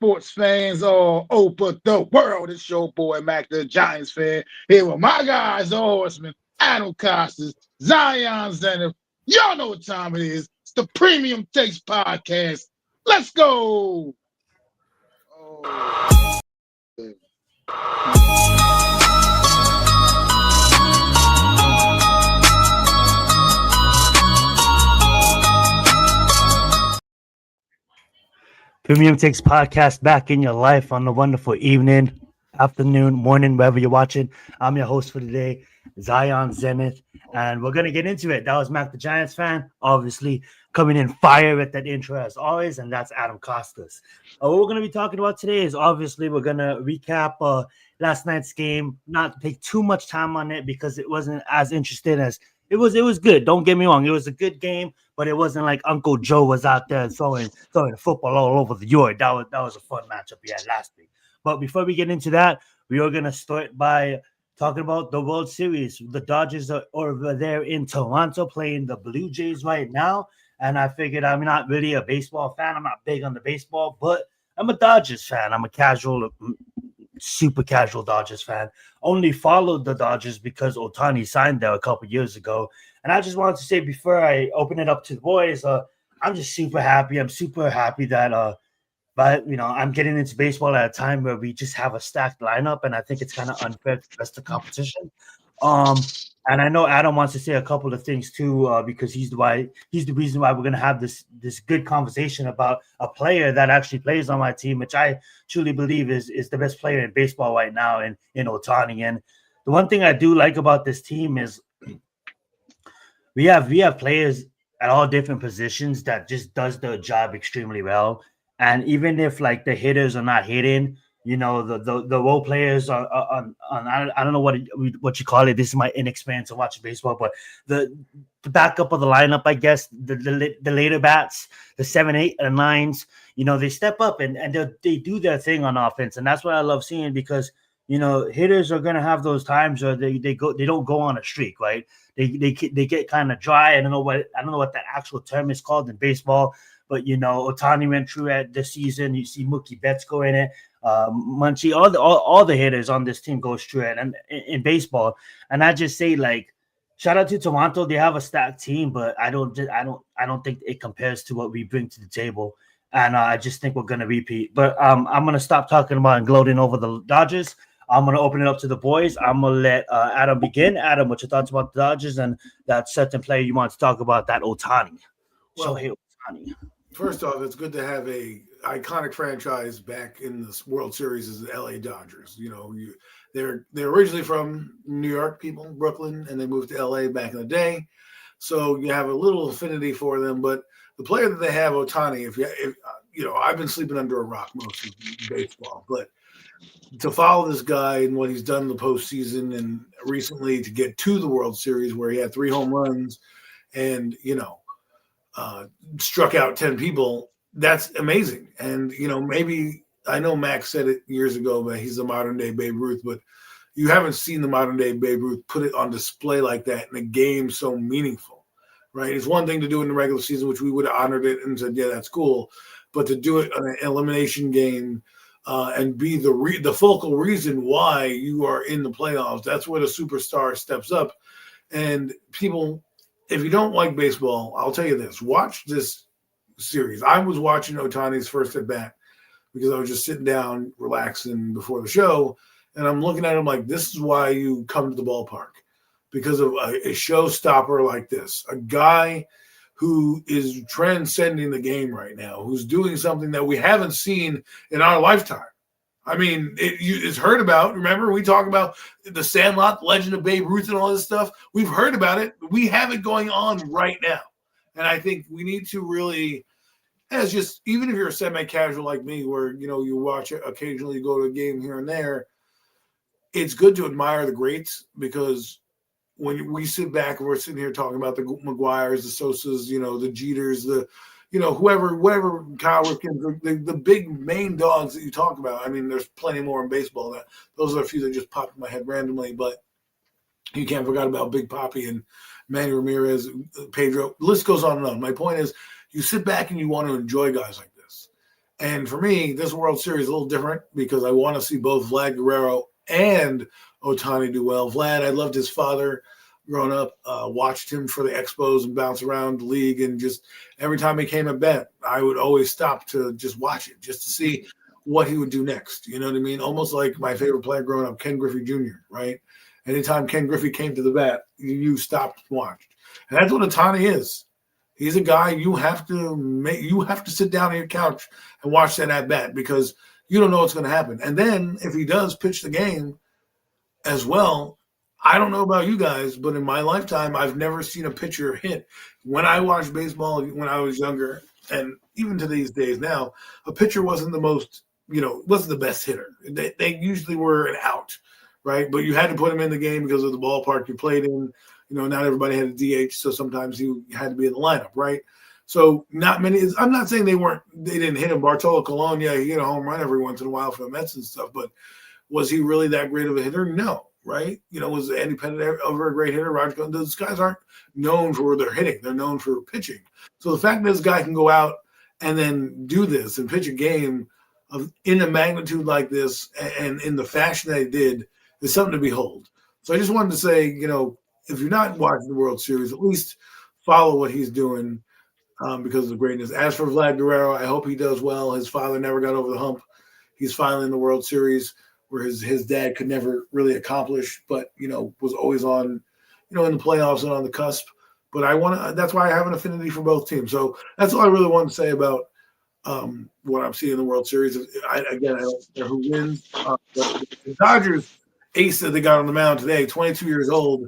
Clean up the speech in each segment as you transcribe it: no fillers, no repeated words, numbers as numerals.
sports fans all over the world. It's your boy Mac the Giants fan here with my guys, the horsemen, Adam Coastas, Zion Zenith. Y'all know what time it is. It's the Premium Takes Podcast. Let's go. Oh. Premium Takes Podcast back in your life on a wonderful evening, afternoon, morning, wherever you're watching. I'm your host for today, Zion Zenith, and we're going to get into it. That was Mac the Giants fan, obviously coming in fire with that intro as always, and that's Adam Coastas. What we're going to be talking about today is obviously we're going to recap last night's game, not take too much time on it because it wasn't as interesting as it was good. Don't get me wrong. It was a good game, but it wasn't like Uncle Joe was out there throwing football all over the yard. That was a fun matchup we had last week. But before we get into that, we are going to start by talking about the World Series. The Dodgers are over there in Toronto playing the Blue Jays right now. And I figured I'm not really a baseball fan. I'm not big on the baseball, but I'm a Dodgers fan. I'm a super casual Dodgers fan. Only followed the Dodgers because Ohtani signed there a couple years ago. And I just wanted to say before I open it up to the boys, I'm just super happy. I'm super happy that I'm getting into baseball at a time where we just have a stacked lineup, and I think it's kind of unfair to the rest of the competition. And I know Adam wants to say a couple of things too, because he's the reason why we're gonna have this good conversation about a player that actually plays on my team, which I truly believe is the best player in baseball right now in Ohtani. And the one thing I do like about this team is we have players at all different positions that just does the job extremely well. And even if like the hitters are not hitting, you know, the role players are on I don't know what you call it. This is my inexperience of watching baseball, but the backup of the lineup, I guess, the later bats, the 7, 8, and 9s, you know, they step up and they do their thing on offense, and that's what I love seeing because you know hitters are gonna have those times where they don't go on a streak, right? They get kind of dry. I don't know what that actual term is called in baseball. But, you know, Ohtani went through it this season. You see Mookie Betts go in it. Munchie, all the hitters on this team goes through it. And in baseball, and I just say, like, shout out to Toronto. They have a stacked team, but I don't think it compares to what we bring to the table. And I just think we're going to repeat. But I'm going to stop talking about and gloating over the Dodgers. I'm going to open it up to the boys. I'm going to let Adam begin. Adam, what's your thoughts about the Dodgers and that certain player you want to talk about, that Ohtani? Well, Shohei Ohtani. First off, it's good to have a iconic franchise back in the World Series as the LA Dodgers. You know, they're originally from New York, people, Brooklyn, and they moved to LA back in the day. So you have a little affinity for them. But the player that they have, Ohtani, if you know, I've been sleeping under a rock most of baseball, but to follow this guy and what he's done in the postseason and recently to get to the World Series where he had 3 home runs and, you know, struck out 10 people, that's amazing. And, you know, maybe I know Max said it years ago, but he's the modern day Babe Ruth, but you haven't seen the modern day Babe Ruth put it on display like that in a game so meaningful, right? It's one thing to do in the regular season, which we would have honored it and said, yeah, that's cool. But to do it on an elimination game and be the focal reason why you are in the playoffs, that's where the superstar steps up. And people, if you don't like baseball, I'll tell you this. Watch this series. I was watching Ohtani's first at bat because I was just sitting down, relaxing before the show, and I'm looking at him like, this is why you come to the ballpark, because of a showstopper like this, a guy who is transcending the game right now, who's doing something that we haven't seen in our lifetime. I mean, it's heard about. Remember, we talk about the Sandlot, the Legend of Babe Ruth, and all this stuff. We've heard about it. We have it going on right now. And I think we need to really, as just, even if you're a semi-casual like me, where, you know, you watch it occasionally, go to a game here and there, it's good to admire the greats, because when we sit back and we're sitting here talking about the McGuires, the Sosas, you know, the Jeters, you know, whoever, Kyle Ripken, the big main dogs that you talk about. I mean, there's plenty more in baseball. Those are a few that just popped in my head randomly, but you can't forget about Big Papi and Manny Ramirez, Pedro. The list goes on and on. My point is, you sit back and you want to enjoy guys like this. And for me, this World Series is a little different because I want to see both Vlad Guerrero and Ohtani do well. Vlad, I loved his father growing up, watched him for the Expos and bounce around the league. And just every time he came at bat, I would always stop to just watch it, just to see what he would do next. You know what I mean? Almost like my favorite player growing up, Ken Griffey Jr., right? Anytime Ken Griffey came to the bat, you stopped and watched. And that's what Ohtani is. He's a guy you have to sit down on your couch and watch that at bat because you don't know what's going to happen. And then if he does pitch the game as well, I don't know about you guys, but in my lifetime, I've never seen a pitcher hit. When I watched baseball when I was younger, and even to these days now, a pitcher wasn't wasn't the best hitter. They usually were an out, right? But you had to put him in the game because of the ballpark you played in. Not everybody had a DH, so sometimes he had to be in the lineup, right? So not many. I'm not saying they didn't hit him. Bartolo Colon, yeah, he hit a home run every once in a while for the Mets and stuff, but was he really that great of a hitter? No, right? Was Andy Pettit ever a great hitter? Roger Clemens? Those guys aren't known for their hitting. They're known for pitching. So the fact that this guy can go out and then do this and pitch a game in a magnitude like this and in the fashion that he did is something to behold. So I just wanted to say, if you're not watching the World Series, at least follow what he's doing because of the greatness. As for Vlad Guerrero, I hope he does well. His father never got over the hump. He's finally in the World Series where his dad could never really accomplish, but, was always on, in the playoffs and on the cusp. But that's why I have an affinity for both teams. So that's all I really want to say about what I'm seeing in the World Series. I don't care who wins. But the Dodgers ace that they got on the mound today, 22 years old,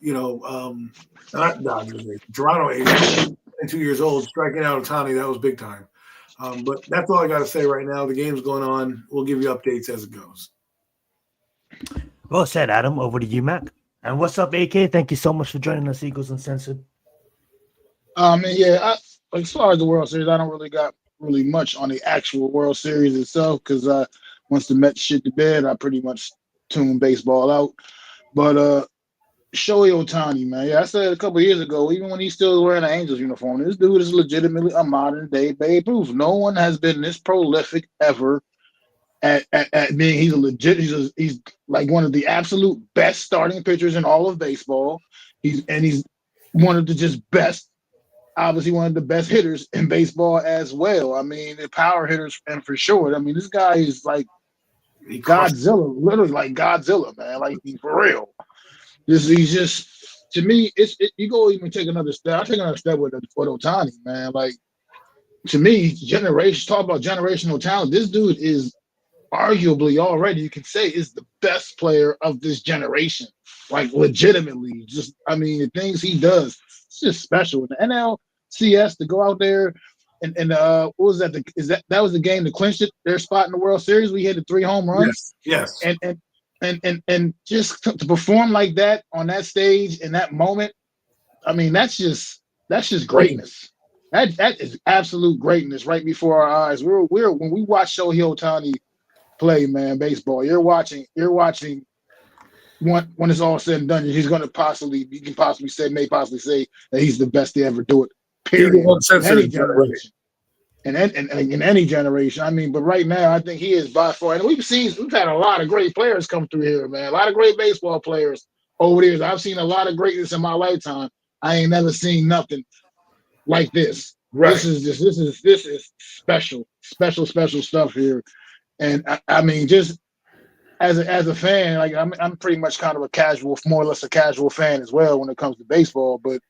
not Dodgers, Toronto ace, 22 years old, striking out Ohtani, that was big time. But that's all I got to say right now. The game's going on. We'll give you updates as it goes. Well said, Adam. Over to you, Mac. And what's up, AK? Thank you so much for joining us, Eagles Uncensored. As far as the World Series, I don't really got much on the actual World Series itself because once the Mets shit to bed, I pretty much tuned baseball out. But Shohei Ohtani, man. Yeah, I said a couple of years ago, even when he's still wearing an Angels uniform, this dude is legitimately a modern day Babe Ruth. No one has been this prolific ever at being. He's like one of the absolute best starting pitchers in all of baseball. He's one of the just best, obviously one of the best hitters in baseball as well. I mean, the power hitters, and for sure. I mean, this guy is like Godzilla, literally like Godzilla, man. Like for real. He's just, to me, you go even take another step. I take another step with Ohtani, man. Like, to me, talk about generational talent. This dude is arguably already, you can say, is the best player of this generation. Like, legitimately. Just, I mean, the things he does, it's just special. The NLCS to go out there and what was that? That was the game that clinched their spot in the World Series. We hit the 3 home runs. Yes. And just to perform like that on that stage in that moment, I mean, that's just greatness. That is absolute greatness right before our eyes. We're when we watch Shohei Ohtani play, man, baseball. You're watching when it's all said and done. May possibly say that he's the best to ever do it. Period. In any generation. And in any generation, I mean, but right now, I think he is by far. And we've had a lot of great players come through here, man. A lot of great baseball players over the years. I've seen a lot of greatness in my lifetime. I ain't never seen nothing like this. Right. This is special stuff here. And I mean, just as a fan, like I'm pretty much kind of more or less a casual fan as well when it comes to baseball, but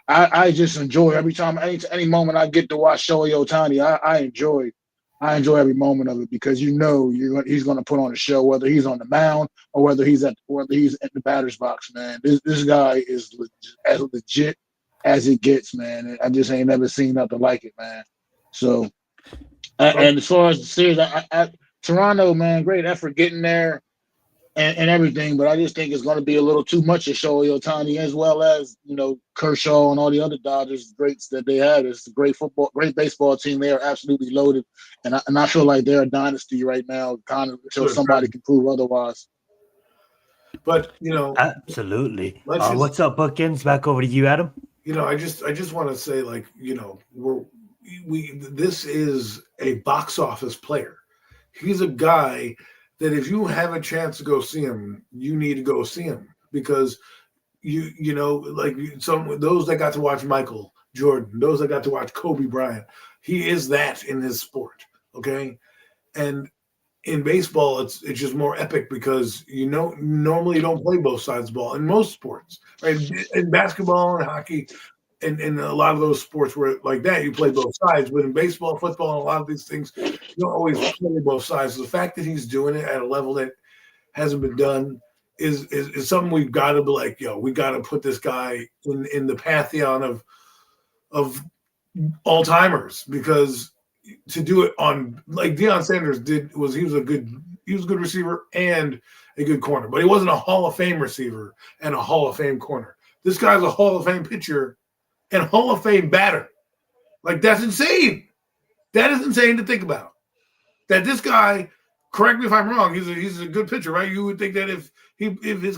I just enjoy every time, any moment I get to watch Shohei Ohtani. I enjoy every moment of it because he's going to put on a show, whether he's on the mound or whether he's at the batter's box. Man, this guy is as legit as it gets, man. And I just ain't never seen nothing like it, man. So, and as far as the series, Toronto, man, great effort getting there. And everything, but I just think it's going to be a little too much of Shohei Ohtani, as well as Kershaw and all the other Dodgers greats that they had. It's a great baseball team. They are absolutely loaded, and I feel like they're a dynasty right now, kind of until somebody can prove otherwise. But absolutely. What's up, Bookends? Back over to you, Adam. I just want to say, like, this is a box office player. He's a guy that if you have a chance to go see him, you need to go see him because you know, like those that got to watch Michael Jordan, those that got to watch Kobe Bryant, he is that in his sport. Okay. And in baseball, it's just more epic because normally you don't play both sides of the ball in most sports, right? In basketball and hockey, and a lot of those sports where like that you play both sides. But in baseball, football, and a lot of these things, you don't always play both sides. So the fact that he's doing it at a level that hasn't been done is something we've got to be like, yo, we got to put this guy in the pantheon of all timers because to do it on like Deion Sanders he was a good receiver and a good corner, but he wasn't a Hall of Fame receiver and a Hall of Fame corner. This guy's a Hall of Fame pitcher and Hall of Fame batter. Like that's insane. That is insane to think about. That this guy, correct me if I'm wrong, he's a good pitcher, right? You would think that if his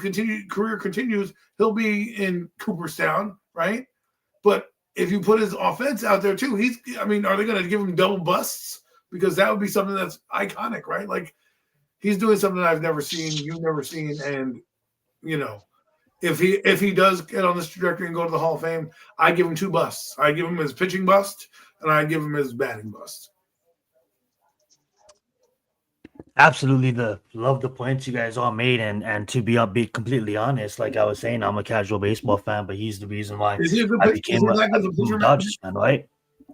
career continues, he'll be in Cooperstown, right? But if you put his offense out there too, are they going to give him double busts? Because that would be something that's iconic, right? Like he's doing something I've never seen, you've never seen. And, you know, if he does get on this trajectory and go to the Hall of Fame, I give him 2 busts. I give him his pitching bust and I give him his batting bust. Absolutely, love the points you guys all made, and to be completely honest, like I was saying, I'm a casual baseball fan, but he's the reason why I became a Dodgers fan, right?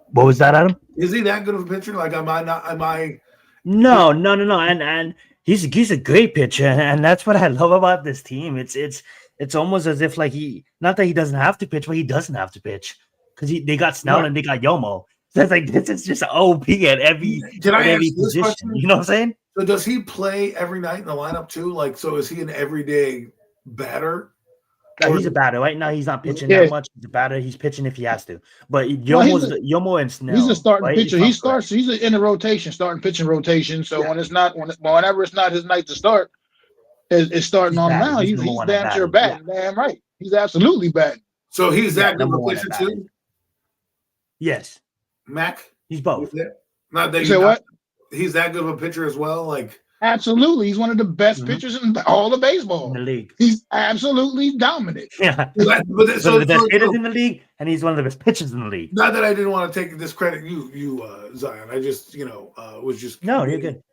What was that, Adam? Is he that good of a pitcher? Like, am I? No, and he's a great pitcher, and that's what I love about this team. It's almost as if like not that he doesn't have to pitch, but he doesn't have to pitch because they got Snell and they got Yomo. So it's like this is just OP at every position. Question? You know what I'm saying? So does he play every night in the lineup too? Like, so is he an everyday batter? No, he's a batter. Right now, he's not pitching that much. He's a batter. He's pitching if he has to. But Yomo and Snell. He's a starting pitcher. He's in the rotation, starting pitching rotation. So whenever it's not his night to start, it's starting on him now. He's damn sure batting. Yeah. Damn right. He's absolutely batting. So he's that good of a pitcher too? Yes. Mac? He's both. Not that you what? He's that good of a pitcher as well. Like absolutely, he's one of the best pitchers in all of baseball in the league. He's absolutely dominant. Yeah, so the best hitters in the league, and he's one of the best pitchers in the league. Not that I didn't want to take discredit you Zion. I just was just no, you're good.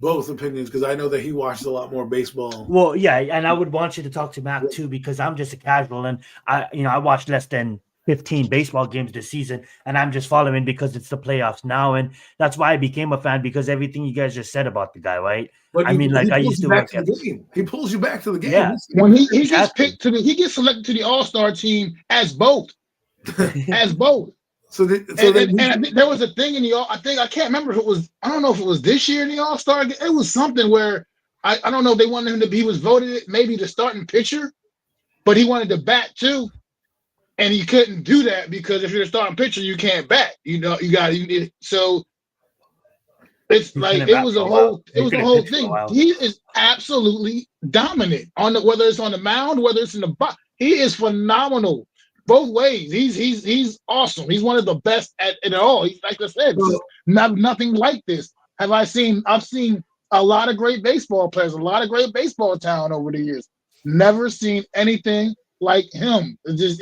Both opinions because I know that he watches a lot more baseball. Well, yeah, and I would want you to talk to Mac too because I'm just a casual and I watch less than 15 baseball games this season, and I'm just following because it's the playoffs now, and that's why I became a fan because everything you guys just said about the guy, right? But I used to work at the game. He pulls you back to the game. Yeah. When he gets picked he gets selected to the All-Star team as both, as both. So there was a thing in I can't remember if it was. I don't know if it was this year in the All-Star. It was something where I don't know if they wanted him to be. He was voted maybe the starting pitcher, but he wanted to bat too. And he couldn't do that because if you're a starting pitcher, you can't bat. So it's like it was a whole thing. He is absolutely dominant whether it's on the mound, whether it's in the box. He is phenomenal both ways. He's awesome. He's one of the best at it all. He's like I said, nothing like this. I've seen a lot of great baseball players, a lot of great baseball talent over the years. Never seen anything like him. This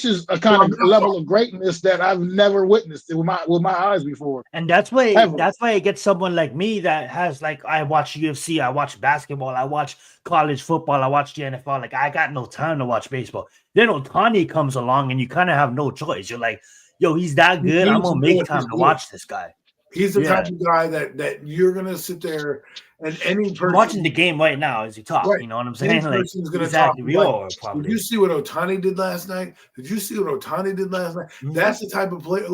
is a kind of level of greatness that I've never witnessed with my eyes before. And that's why it gets someone like me that has I watch UFC, I watch basketball, I watch college football, I watch the NFL. Like I got no time to watch baseball. Then Ohtani comes along and you kind of have no choice. You're like, yo, he's that good. I'm gonna make time to watch this guy. He's the type of guy that you're gonna sit there and any person I'm watching the game right now as he talks. Right. You know what I'm saying? Any person's gonna talk. Did you see what Ohtani did last night? Mm-hmm. That's the type of player.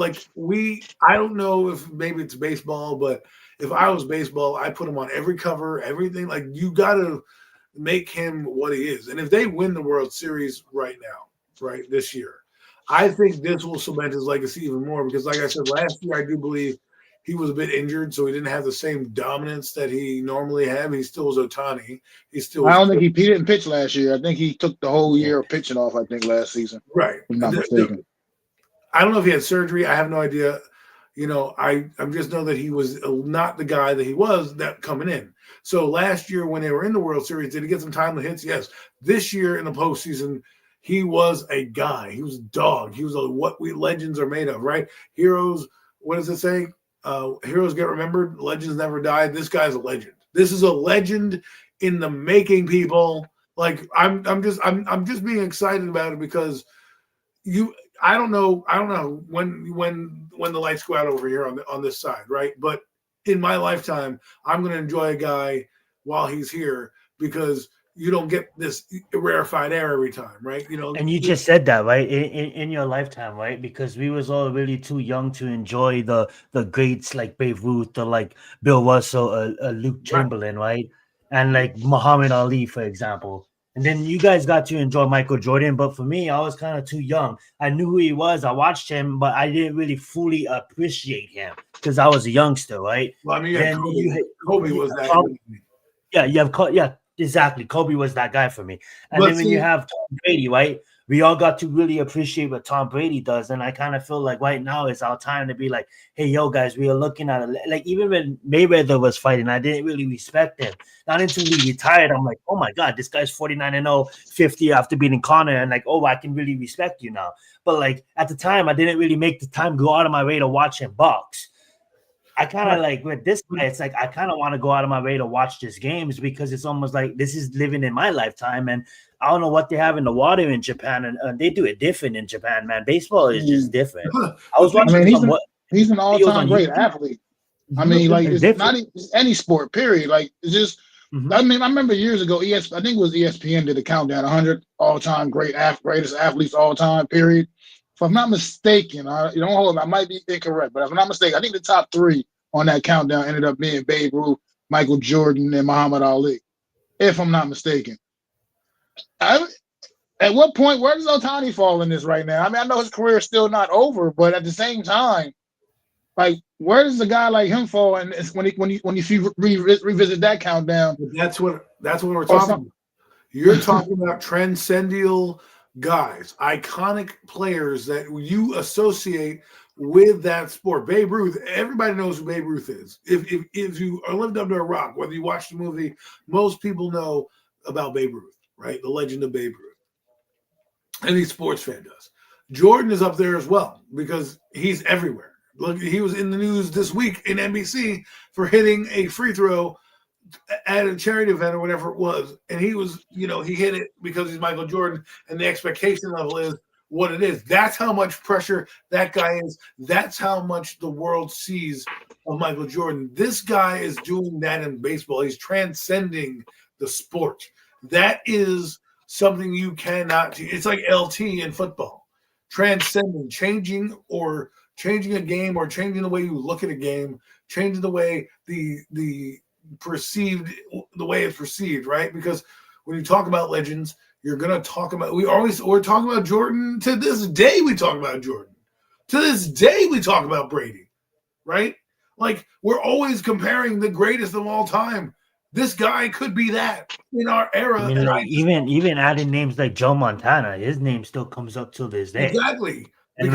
I don't know if maybe it's baseball, but if I was baseball, I put him on every cover, everything. Like you gotta make him what he is. And if they win the World Series right now, right this year, I think this will cement his legacy even more because, like I said, last year I do believe he was a bit injured, so he didn't have the same dominance that he normally had. He still was Ohtani. I don't think he didn't pitch last year. I think he took the whole year of pitching off, I think, last season. Right. If I'm not mistaken. I don't know if he had surgery. I have no idea. I just know that he was not the guy that he was that coming in. So last year when they were in the World Series, did he get some timely hits? Yes. This year in the postseason, he was a guy. He was a dog. He was what we legends are made of, right? Heroes. What does it say? Heroes get remembered. Legends never die. This guy's a legend. This is a legend in the making, people. Like I'm just being excited about it because I don't know when the lights go out over here on this side, right? But in my lifetime, I'm going to enjoy a guy while he's here because you don't get this rarefied air every time, right? And you just said that, right? In your lifetime, right? Because we was all really too young to enjoy the greats like Babe Ruth, the like Bill Russell, Luke Chamberlain, right? And like Muhammad Ali, for example. And then you guys got to enjoy Michael Jordan, but for me, I was kind of too young. I knew who he was. I watched him, but I didn't really fully appreciate him because I was a youngster, right? Well, I mean, then Kobe was that. Yeah, exactly. Kobe was that guy for me. And then when you have Tom Brady, right? We all got to really appreciate what Tom Brady does. And I kind of feel like right now it's our time to be like, hey, yo, guys, we are looking at it. Like, even when Mayweather was fighting, I didn't really respect him. Not until he retired, I'm like, oh my God, this guy's 49-0, 50 after beating Conor. And like, oh, I can really respect you now. But like at the time, I didn't really make the time go out of my way to watch him box. I kind of like with this guy, it's like I kind of want to go out of my way to watch these games because it's almost like this is living in my lifetime. And I don't know what they have in the water in Japan, and they do it different in Japan, man. Baseball is just different. I was watching he's an all-time great athlete. I mean, like it's not any sport, period. Like it's just. I mean, I remember years ago, I think it was ESPN did a countdown 100 all-time greatest athletes all time, period. If I'm not mistaken, I might be incorrect, but if I'm not mistaken, I think the top 3 on that countdown ended up being Babe Ruth, Michael Jordan, and Muhammad Ali, if I'm not mistaken. At what point, where does Ohtani fall in this right now? I mean, I know his career is still not over, but at the same time, like, where does a guy like him fall? And when you revisit that countdown, that's what we're talking about. You're talking about transcendental guys, iconic players that you associate with that sport. Babe Ruth, everybody knows who Babe Ruth is. If you are lived under a rock, whether you watch the movie, most people know about Babe Ruth, right? The legend of Babe Ruth. Any sports fan does. Jordan is up there as well because he's everywhere. Look, he was in the news this week in NBC for hitting a free throw at a charity event or whatever it was. And he was, he hit it because he's Michael Jordan and the expectation level is what it is. That's how much pressure that guy is. That's how much the world sees of Michael Jordan. This guy is doing that in baseball. He's transcending the sport. That is something you cannot do. It's like LT in football. Transcending, changing a game or changing the way you look at a game, changing the way the way it's perceived, right? Because when you talk about legends, you're gonna talk about we're talking about Jordan. To this day, we talk about Jordan. To this day, we talk about Brady, right? Like we're always comparing the greatest of all time. This guy could be that in our era. I mean, like, even adding names like Joe Montana, his name still comes up till this day. Exactly. And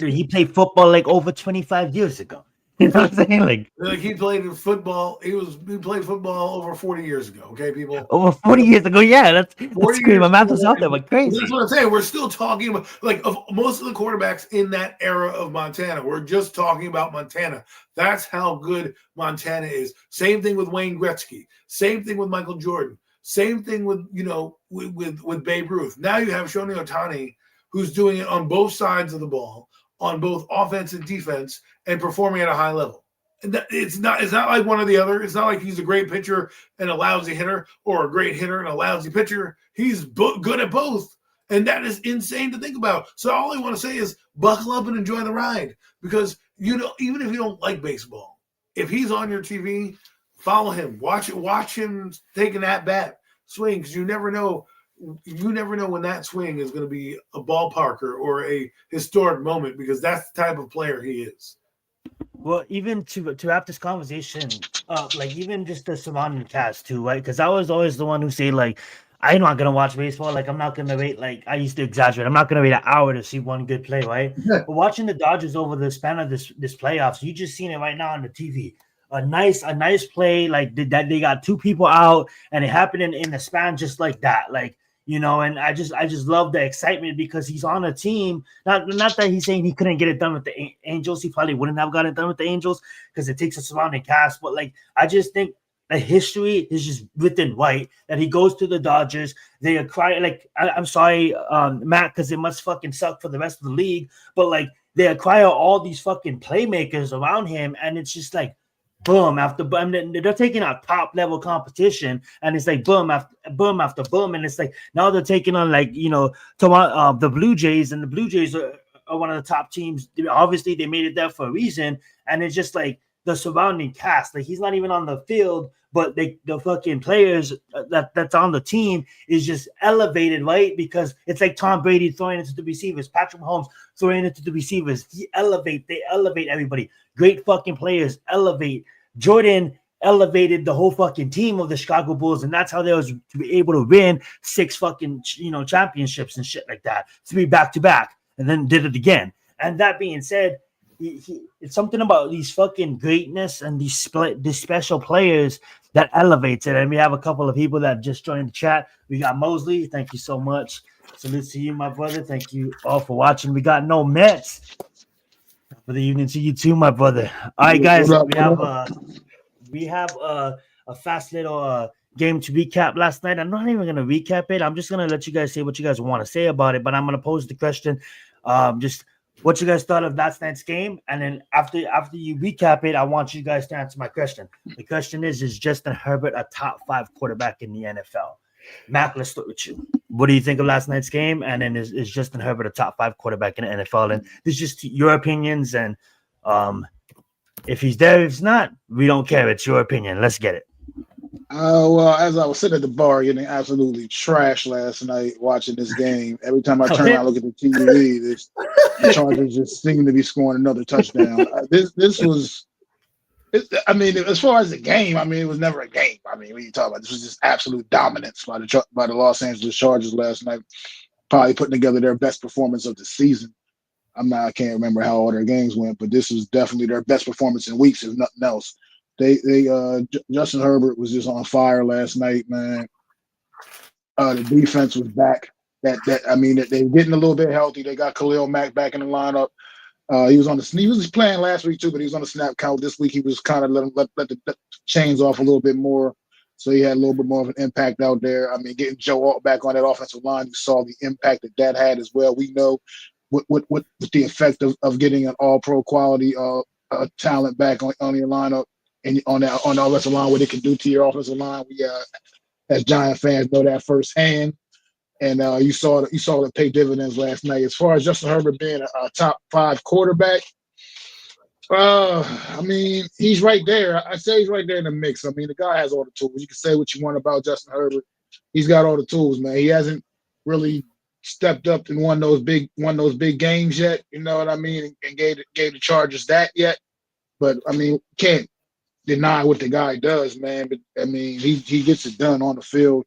he played football like over 25 years ago. You know what I'm saying? Like he played football. He played football over 40 years ago. Okay, people. Over 40 years ago. Yeah, that's crazy. My math was out there, but crazy. That's what I'm saying. We're still talking about like of most of the quarterbacks in that era of Montana. We're just talking about Montana. That's how good Montana is. Same thing with Wayne Gretzky. Same thing with Michael Jordan. Same thing with with Babe Ruth. Now you have Shohei Ohtani, who's doing it on both sides of the ball, on both offense and defense, and performing at a high level. And it's not like one or the other. It's not like he's a great pitcher and a lousy hitter or a great hitter and a lousy pitcher. He's good at both. And that is insane to think about. So all I want to say is buckle up and enjoy the ride because, even if you don't like baseball, if he's on your TV, follow him. Watch him taking that bat swing because you never know when that swing is going to be a ballparker or a historic moment because that's the type of player he is. Well, even to have this conversation, like even just the surrounding cast too, right? Because I was always the one who say like, I'm not gonna watch baseball. Like I'm not gonna wait. Like I used to exaggerate. I'm not gonna wait an hour to see one good play, right? But watching the Dodgers over the span of this playoffs, you just seen it right now on the TV. A nice play like that. They got two people out, and it happened in the span just like that. Like and I just love the excitement because he's on a team. Not that he's saying he couldn't get it done with the Angels. He probably wouldn't have gotten it done with the Angels because it takes a surrounding cast. But like I just think the history is just written white that he goes to the Dodgers. They acquire I'm sorry, Matt, because it must fucking suck for the rest of the league. But like they acquire all these fucking playmakers around him, and it's just like boom after boom. They're taking out top level competition, and it's like boom after boom, and it's like now they're taking on the Blue Jays, and the Blue Jays are one of the top teams. Obviously, they made it there for a reason, and it's just like the surrounding cast. Like he's not even on the field, but the fucking players that's on the team is just elevated, right? Because it's like Tom Brady throwing it to the receivers, Patrick Mahomes throwing it to the receivers. They elevate everybody. Great fucking players elevate. Jordan elevated the whole fucking team of the Chicago Bulls, and that's how they was to be able to win 6 fucking championships and shit like that, 3 back to back, and then did it again. And that being said, it's something about these fucking greatness and these special players that elevates it. And we have a couple of people that just joined the chat. We got Mosley. Thank you so much. Salute to you, my brother. Thank you all for watching. We got No Mets. For the evening to you too, my brother. All right, guys. We have a fast little game to recap last night. I'm not even gonna recap it. I'm just gonna let you guys say what you guys want to say about it. But I'm gonna pose the question. Just what you guys thought of last night's game, and then after you recap it, I want you guys to answer my question. The question is Justin Herbert a top 5 quarterback in the NFL? Mac, let's start with you. What do you think of last night's game? And then is Justin Herbert a top 5 quarterback in the NFL? And this is just your opinions. And if he's there, if he's not, we don't care. It's your opinion. Let's get it. Well, as I was sitting at the bar getting absolutely trashed last night watching this game, every time I turn around and look at the TV, the Chargers just seem to be scoring another touchdown. This was, I mean, as far as the game, I mean, it was never a game. I mean, what are you talking about? This was just absolute dominance by the Los Angeles Chargers last night, probably putting together their best performance of the season. I can't remember how all their games went, but this was definitely their best performance in weeks, if nothing else. Justin Herbert was just on fire last night, man. The defense was back. They're getting a little bit healthy. They got Khalil Mack back in the lineup. He was playing last week too, but he was on the snap count. This week he was kind of let the chains off a little bit more, so he had a little bit more of an impact out there. I mean, getting Joe Alt back on that offensive line, you saw the impact that had as well. We know what the effect of getting an all-pro quality talent back on your lineup and on the offensive line, what it can do to your offensive line. We as Giant fans know that firsthand. And you saw it pay dividends last night. As far as Justin Herbert being a top 5 quarterback, I mean, he's right there. I say he's right there in the mix. I mean, the guy has all the tools. You can say what you want about Justin Herbert. He's got all the tools, man. He hasn't really stepped up and won those big games yet. You know what I mean? And gave the Chargers that yet. But I mean, can't deny what the guy does, man. But I mean, he gets it done on the field.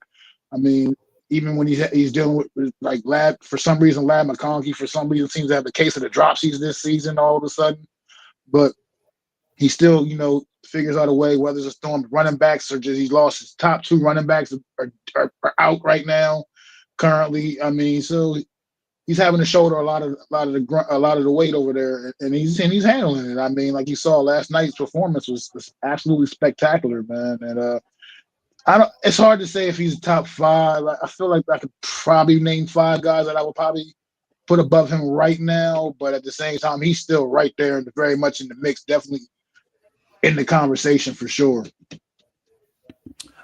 I mean, even when he's dealing with like Lab McConkey for some reason seems to have the case of the dropsies this season all of a sudden, but he still figures out a way, whether it's throwing running backs or just he's lost his top 2 running backs are out right now currently. I mean, so he's having to shoulder a lot of the weight over there, and he's handling it. I mean, like you saw last night's performance was absolutely spectacular, man. And it's hard to say if he's top 5. I feel like I could probably name 5 guys that I would probably put above him right now, but at the same time, he's still right there and very much in the mix, definitely in the conversation for sure.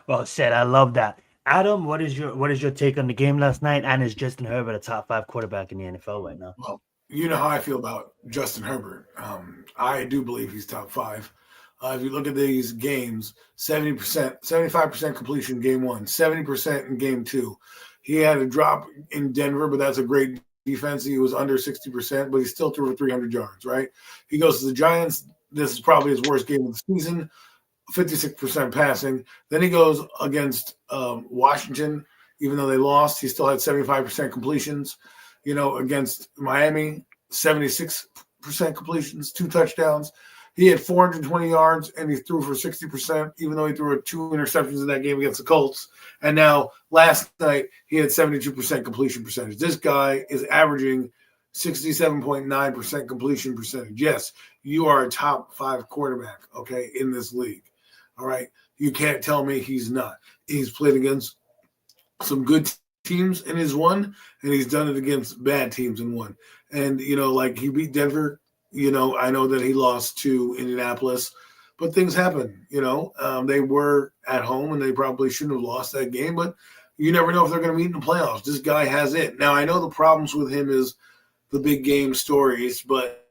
Well said. I love that. Adam, what is your take on the game last night? And is Justin Herbert a top 5 quarterback in the NFL right now? Well, you know how I feel about Justin Herbert. I do believe he's top 5. If you look at these games, 70%, 75% completion game 1, 70% in game 2. He had a drop in Denver, but that's a great defense. He was under 60%, but he still threw for 300 yards, right? He goes to the Giants. This is probably his worst game of the season, 56% passing. Then he goes against Washington Even though they lost, he still had 75% completions. Against Miami, 76% completions, 2 touchdowns. He had 420 yards, and he threw for 60%, even though he threw 2 interceptions in that game against the Colts. And now, last night, he had 72% completion percentage. This guy is averaging 67.9% completion percentage. Yes, you are a top 5 quarterback, okay, in this league. All right? You can't tell me he's not. He's played against some good teams and he's won, and he's done it against bad teams and won. And, like he beat Denver. I know that he lost to Indianapolis, but things happen. They were at home and they probably shouldn't have lost that game, but you never know if they're going to meet in the playoffs. This guy has it. Now, I know the problems with him is the big game stories, but,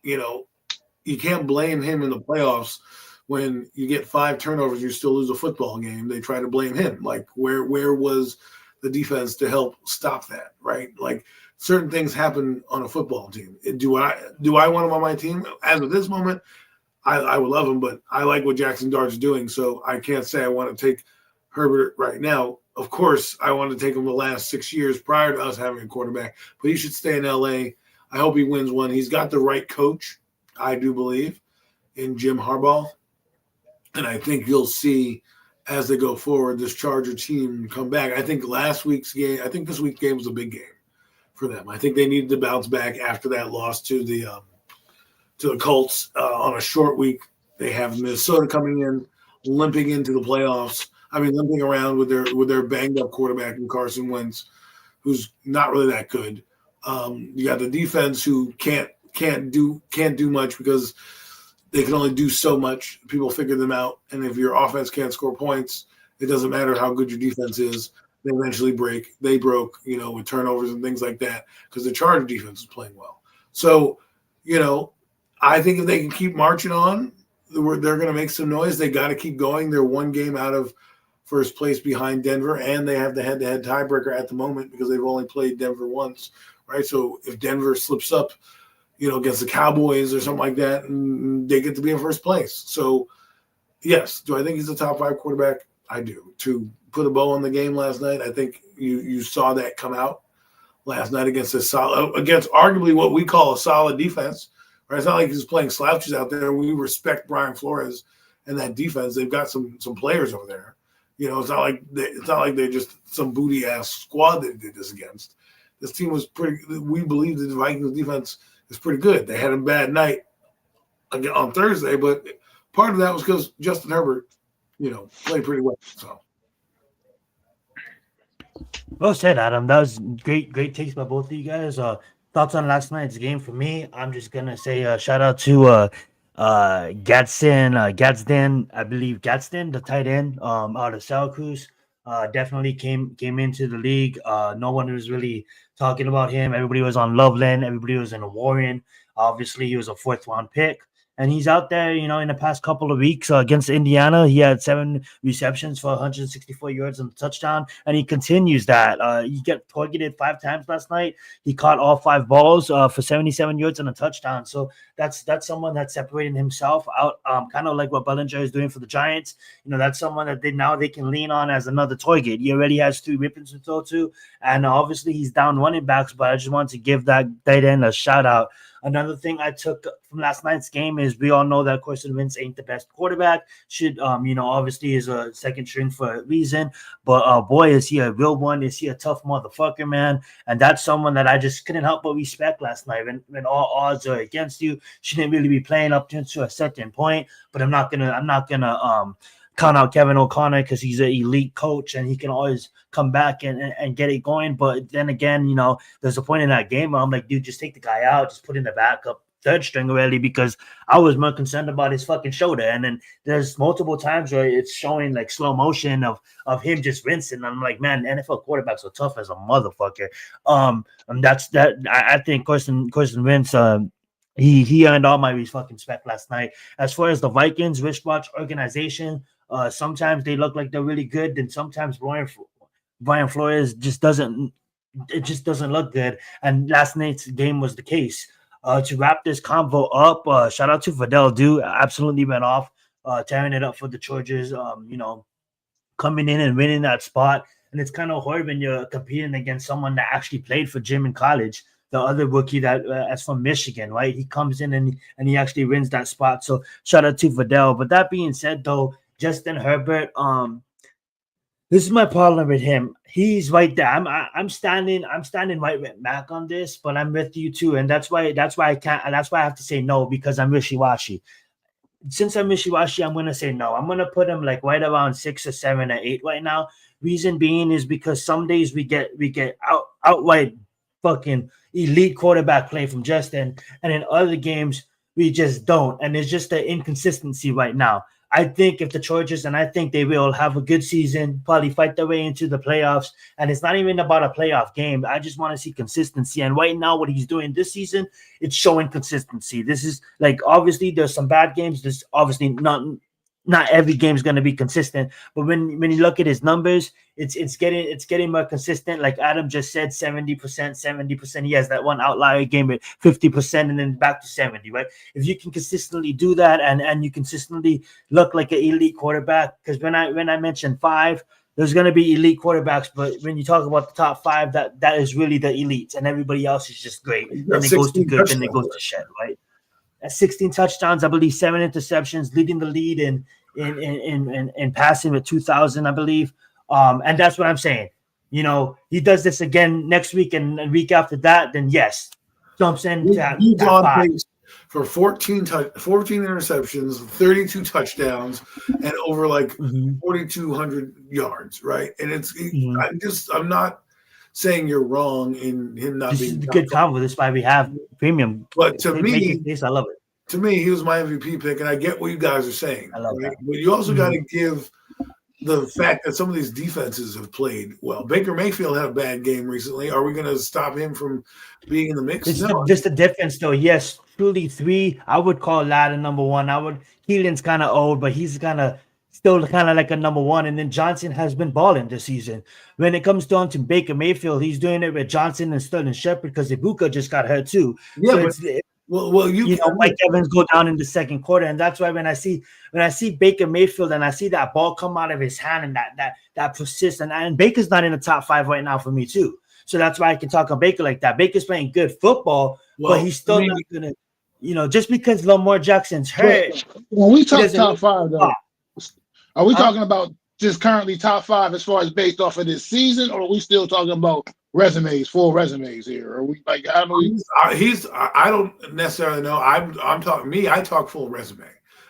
you can't blame him in the playoffs when you get 5 turnovers, you still lose a football game. They try to blame him. Like, where was the defense to help stop that, right? Like, certain things happen on a football team. Do I want him on my team? As of this moment, I would love him, but I like what Jackson Dart's doing, so I can't say I want to take Herbert right now. Of course, I want to take him the last 6 years prior to us having a quarterback, but he should stay in L.A. I hope he wins one. He's got the right coach, I do believe, in Jim Harbaugh, and I think you'll see as they go forward this Charger team come back. I think this week's game was a big game for them. I think they needed to bounce back after that loss to the Colts on a short week. They have Minnesota coming in, limping into the playoffs. Limping around with their banged up quarterback in Carson Wentz, who's not really that good. You got the defense who can't do much because they can only do so much. People figure them out, and if your offense can't score points, it doesn't matter how good your defense is. They eventually break. They broke, with turnovers and things like that because the Charger defense is playing well. So, I think if they can keep marching on, they're going to make some noise. They got to keep going. They're 1 game out of first place behind Denver, and they have the head-to-head tiebreaker at the moment because they've only played Denver once, right? So if Denver slips up, against the Cowboys or something like that, and they get to be in first place. So, yes, do I think he's a top 5 quarterback? I do. To put a bow on the game last night, I think you saw that come out last night against arguably what we call a solid defense. Right? It's not like he's playing slouches out there. We respect Brian Flores and that defense. They've got some players over there. It's not like they're just some booty ass squad they did this against. This team was pretty. We believe that the Vikings defense is pretty good. They had a bad night again on Thursday, but part of that was because Justin Herbert, played pretty well. So. Well said, Adam. That was great takes by both of you guys. Thoughts on last night's game for me? I'm just gonna say shout out to Gadsden, I believe Gadsden, the tight end out of Syracuse. Definitely came into the league. No one was really talking about him. Everybody was on Loveland. Everybody was in a Warren. Obviously, he was a 4th round pick. And he's out there, in the past couple of weeks against Indiana. He had 7 receptions for 164 yards and a touchdown, and he continues that. He got targeted 5 times last night. He caught all 5 balls for 77 yards and a touchdown. So that's someone that's separating himself out, kind of like what Bellinger is doing for the Giants. That's someone that they can lean on as another target. He already has 2 weapons to throw to, and obviously he's down running backs, but I just want to give that tight end a shout out. Another thing I took from last night's game is we all know that Carson Wentz ain't the best quarterback. Should, obviously is a second string for a reason. But, boy, is he a real one. Is he a tough motherfucker, man? And that's someone that I just couldn't help but respect last night. When all odds are against you, shouldn't really be playing up to a certain point. But I'm not gonna count out Kevin O'Connor because he's an elite coach and he can always come back and get it going. But then again, there's a point in that game where I'm like, dude, just take the guy out, just put in the backup 3rd string already, because I was more concerned about his fucking shoulder. And then there's multiple times where it's showing like slow motion of him just rinsing. I'm like, man, NFL quarterbacks are tough as a motherfucker. And that's that. I think Carson Wentz, he earned all my fucking respect last night. As far as the Vikings wristwatch organization, sometimes they look like they're really good, and sometimes Brian Flores just doesn't look good. And last night's game was the case. To wrap this convo up, shout out to Fidel Du. Absolutely went off, tearing it up for the Chargers. Coming in and winning that spot. and it's kind of hard when you're competing against someone that actually played for Jim in college. The other rookie that is from Michigan, right? He comes in and he actually wins that spot. So shout out to Vidal. But that being said, though, Justin Herbert, this is my problem with him. He's right there. I'm standing right with Mac on this, but I'm with you too, and that's why I can't. That's why I have to say no, because I'm wishy-washy. Since I'm wishy-washy, I'm gonna say no. I'm gonna put him like right around 6 or 7 or 8 right now. Reason being is because some days we get outright fucking elite quarterback play from Justin, and in other games we just don't. And it's just the inconsistency right now. I think if the Chargers, and I think they will have a good season, probably fight their way into the playoffs. And it's not even about a playoff game. I just want to see consistency. And right now, what he's doing this season, it's showing consistency. This is like, obviously there's some bad games. There's obviously not every game is going to be consistent, but when you look at his numbers, it's getting more consistent. Like Adam just said, 70%. He has that one outlier game at 50%, and then back to 70. Right? If you can consistently do that, and you consistently look like an elite quarterback, because when I mentioned 5, there's going to be elite quarterbacks, but when you talk about the top 5, that is really the elites, and everybody else is just great. Then it goes to good, then it goes to shed. Right? At 16 touchdowns, I believe 7 interceptions, leading the lead in passing with 2,000, I believe. And that's what I'm saying. You know, he does this again next week and a week after that, then yes, jumps in. He's on pace for 14 interceptions, 32 touchdowns, and over like 4,200 yards, right? And I'm not saying you're wrong in him not being a good combo. That's why we have premium. But to me, I love it. To me, he was my MVP pick, and I get what you guys are saying. I love that. But you also got to give the fact that some of these defenses have played well. Baker Mayfield had a bad game recently. Are we going to stop him from being in the mix? Just the difference, though. Yes, truly 3. I would call Ladder number 1. Keelan's kind of old, but he's still kind of like a number 1. And then Johnson has been balling this season. When it comes down to Baker Mayfield, he's doing it with Johnson and Sterling Shepard because Ibuka just got hurt too. Yeah, so well, you know, Mike Evans go down in the second quarter, and that's why when I see Baker Mayfield and I see that ball come out of his hand and that persists, and Baker's not in the top 5 right now for me too. So that's why I can talk on Baker like that. Baker's playing good football, but he's still not gonna, just because Lamar Jackson's hurt. When we talk top 5, though, are we talking about just currently top 5 as far as based off of this season, or are we still talking about full resumes here? Are we like, I don't necessarily know. I'm talking me. I talk full resume.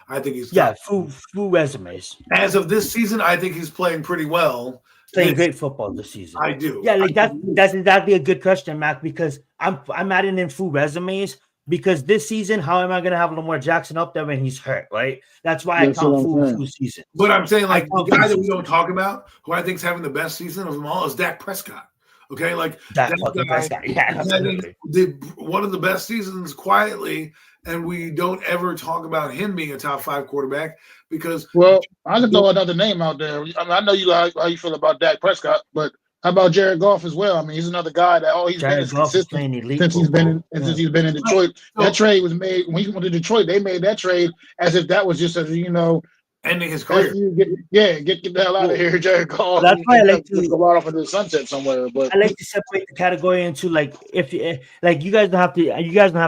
I think he's full resumes. As of this season, I think he's playing pretty well. Playing great football this season. I do. Yeah, like that's exactly a good question, Mac, because I'm adding in full resumes. Because this season, how am I going to have Lamar Jackson up there when he's hurt, right? That's why I count full season. But I'm saying, like, the guy that we don't talk about, who I think is having the best season of them all, is Dak Prescott. Okay, like that guy, did one of the best seasons quietly, and we don't ever talk about him being a top 5 quarterback because. Well, I can throw another name out there. I mean, I know how you feel about Dak Prescott, but how about Jared Goff as well? I mean, he's another guy that he's been as consistent since he's been in Detroit. That trade was made when he went to Detroit. They made that trade as if that was just ending his career. Get the hell out of here, Jared Goff. That's why I like to go out off of the sunset somewhere. But I like to separate the category into like you guys don't have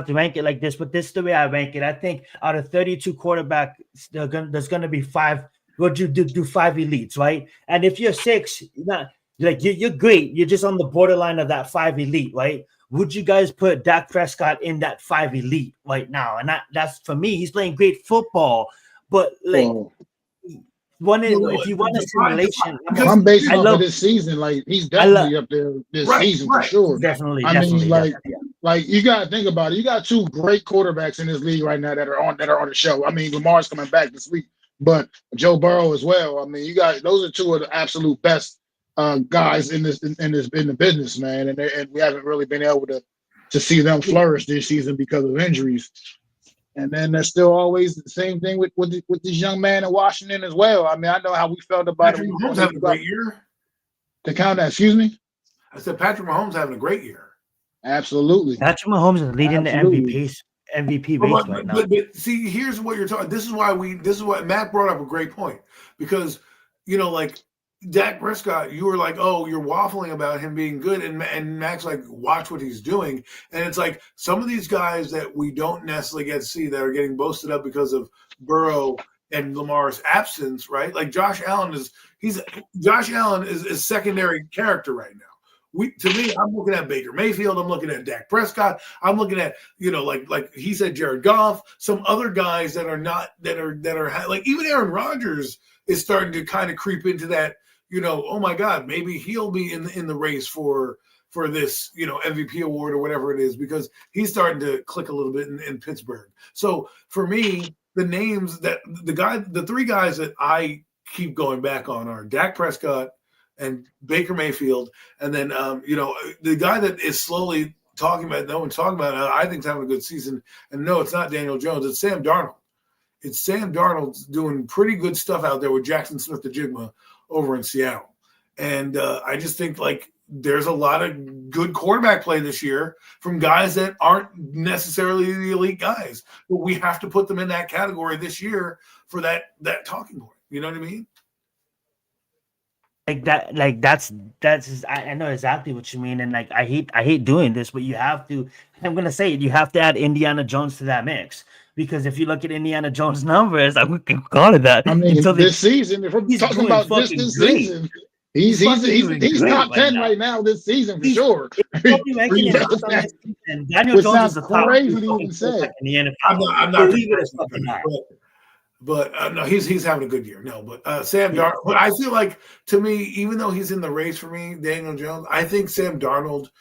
to rank it like this, but this is the way I rank it. I think out of 32 quarterbacks, there's gonna be 5. Would you do 5 elites, right? And if you're 6, you're great. You're just on the borderline of that 5 elite, right? Would you guys put Dak Prescott in that 5 elite right now? And that's for me. He's playing great football, but like. If you want a simulation, I'm basing off of this season. Like he's definitely up there this season for sure. Definitely. Like you got to think about it. You got 2 great quarterbacks in this league right now that are on the show. I mean, Lamar's coming back this week, but Joe Burrow as well. I mean, those are 2 of the absolute best guys in the business, man. And we haven't really been able to see them flourish this season because of injuries. And then there's still always the same thing with this young man in Washington as well. I mean, I know how we felt about Patrick Mahomes having a great year. To count that, excuse me? I said Patrick Mahomes having a great year. Absolutely. Patrick Mahomes is leading the MVP race right now. But see, here's what you're talking. This is why Matt brought up a great point because like Dak Prescott, you were like, oh, you're waffling about him being good, and Max like, watch what he's doing, and it's like some of these guys that we don't necessarily get to see that are getting boasted up because of Burrow and Lamar's absence, right? Like Josh Allen is secondary character right now. To me, I'm looking at Baker Mayfield, I'm looking at Dak Prescott, I'm looking at like he said, Jared Goff, some other guys that are not that are like even Aaron Rodgers is starting to kind of creep into that. Oh my God, maybe he'll be in the race for this, MVP award or whatever it is, because he's starting to click a little bit in Pittsburgh. So for me, the three guys that I keep going back on are Dak Prescott and Baker Mayfield, and then the guy that is slowly talking about, no one's talking about it, I think is having a good season, and no, it's not Daniel Jones, it's Sam Darnold. It's Sam Darnold doing pretty good stuff out there with Jackson Smith-Njigba over in Seattle. And I just think like there's a lot of good quarterback play this year from guys that aren't necessarily the elite guys, but we have to put them in that category this year for that talking point. You know what I mean? I know exactly what you mean, and like I hate doing this, but you have to. I'm gonna say it. You have to add Indiana Jones to that mix, because if you look at Indiana Jones' numbers, I would call it that. I mean, this season, if we're talking about this season, he's top 10 right now this season for sure. And Daniel Jones is the top crazy to even say. In the NFL. I'm not believe it as fucking not. But no, he's having a good year. No, but Sam Darnold. But I feel like, to me, even though he's in the race for me, Daniel Jones, I think Sam Darnold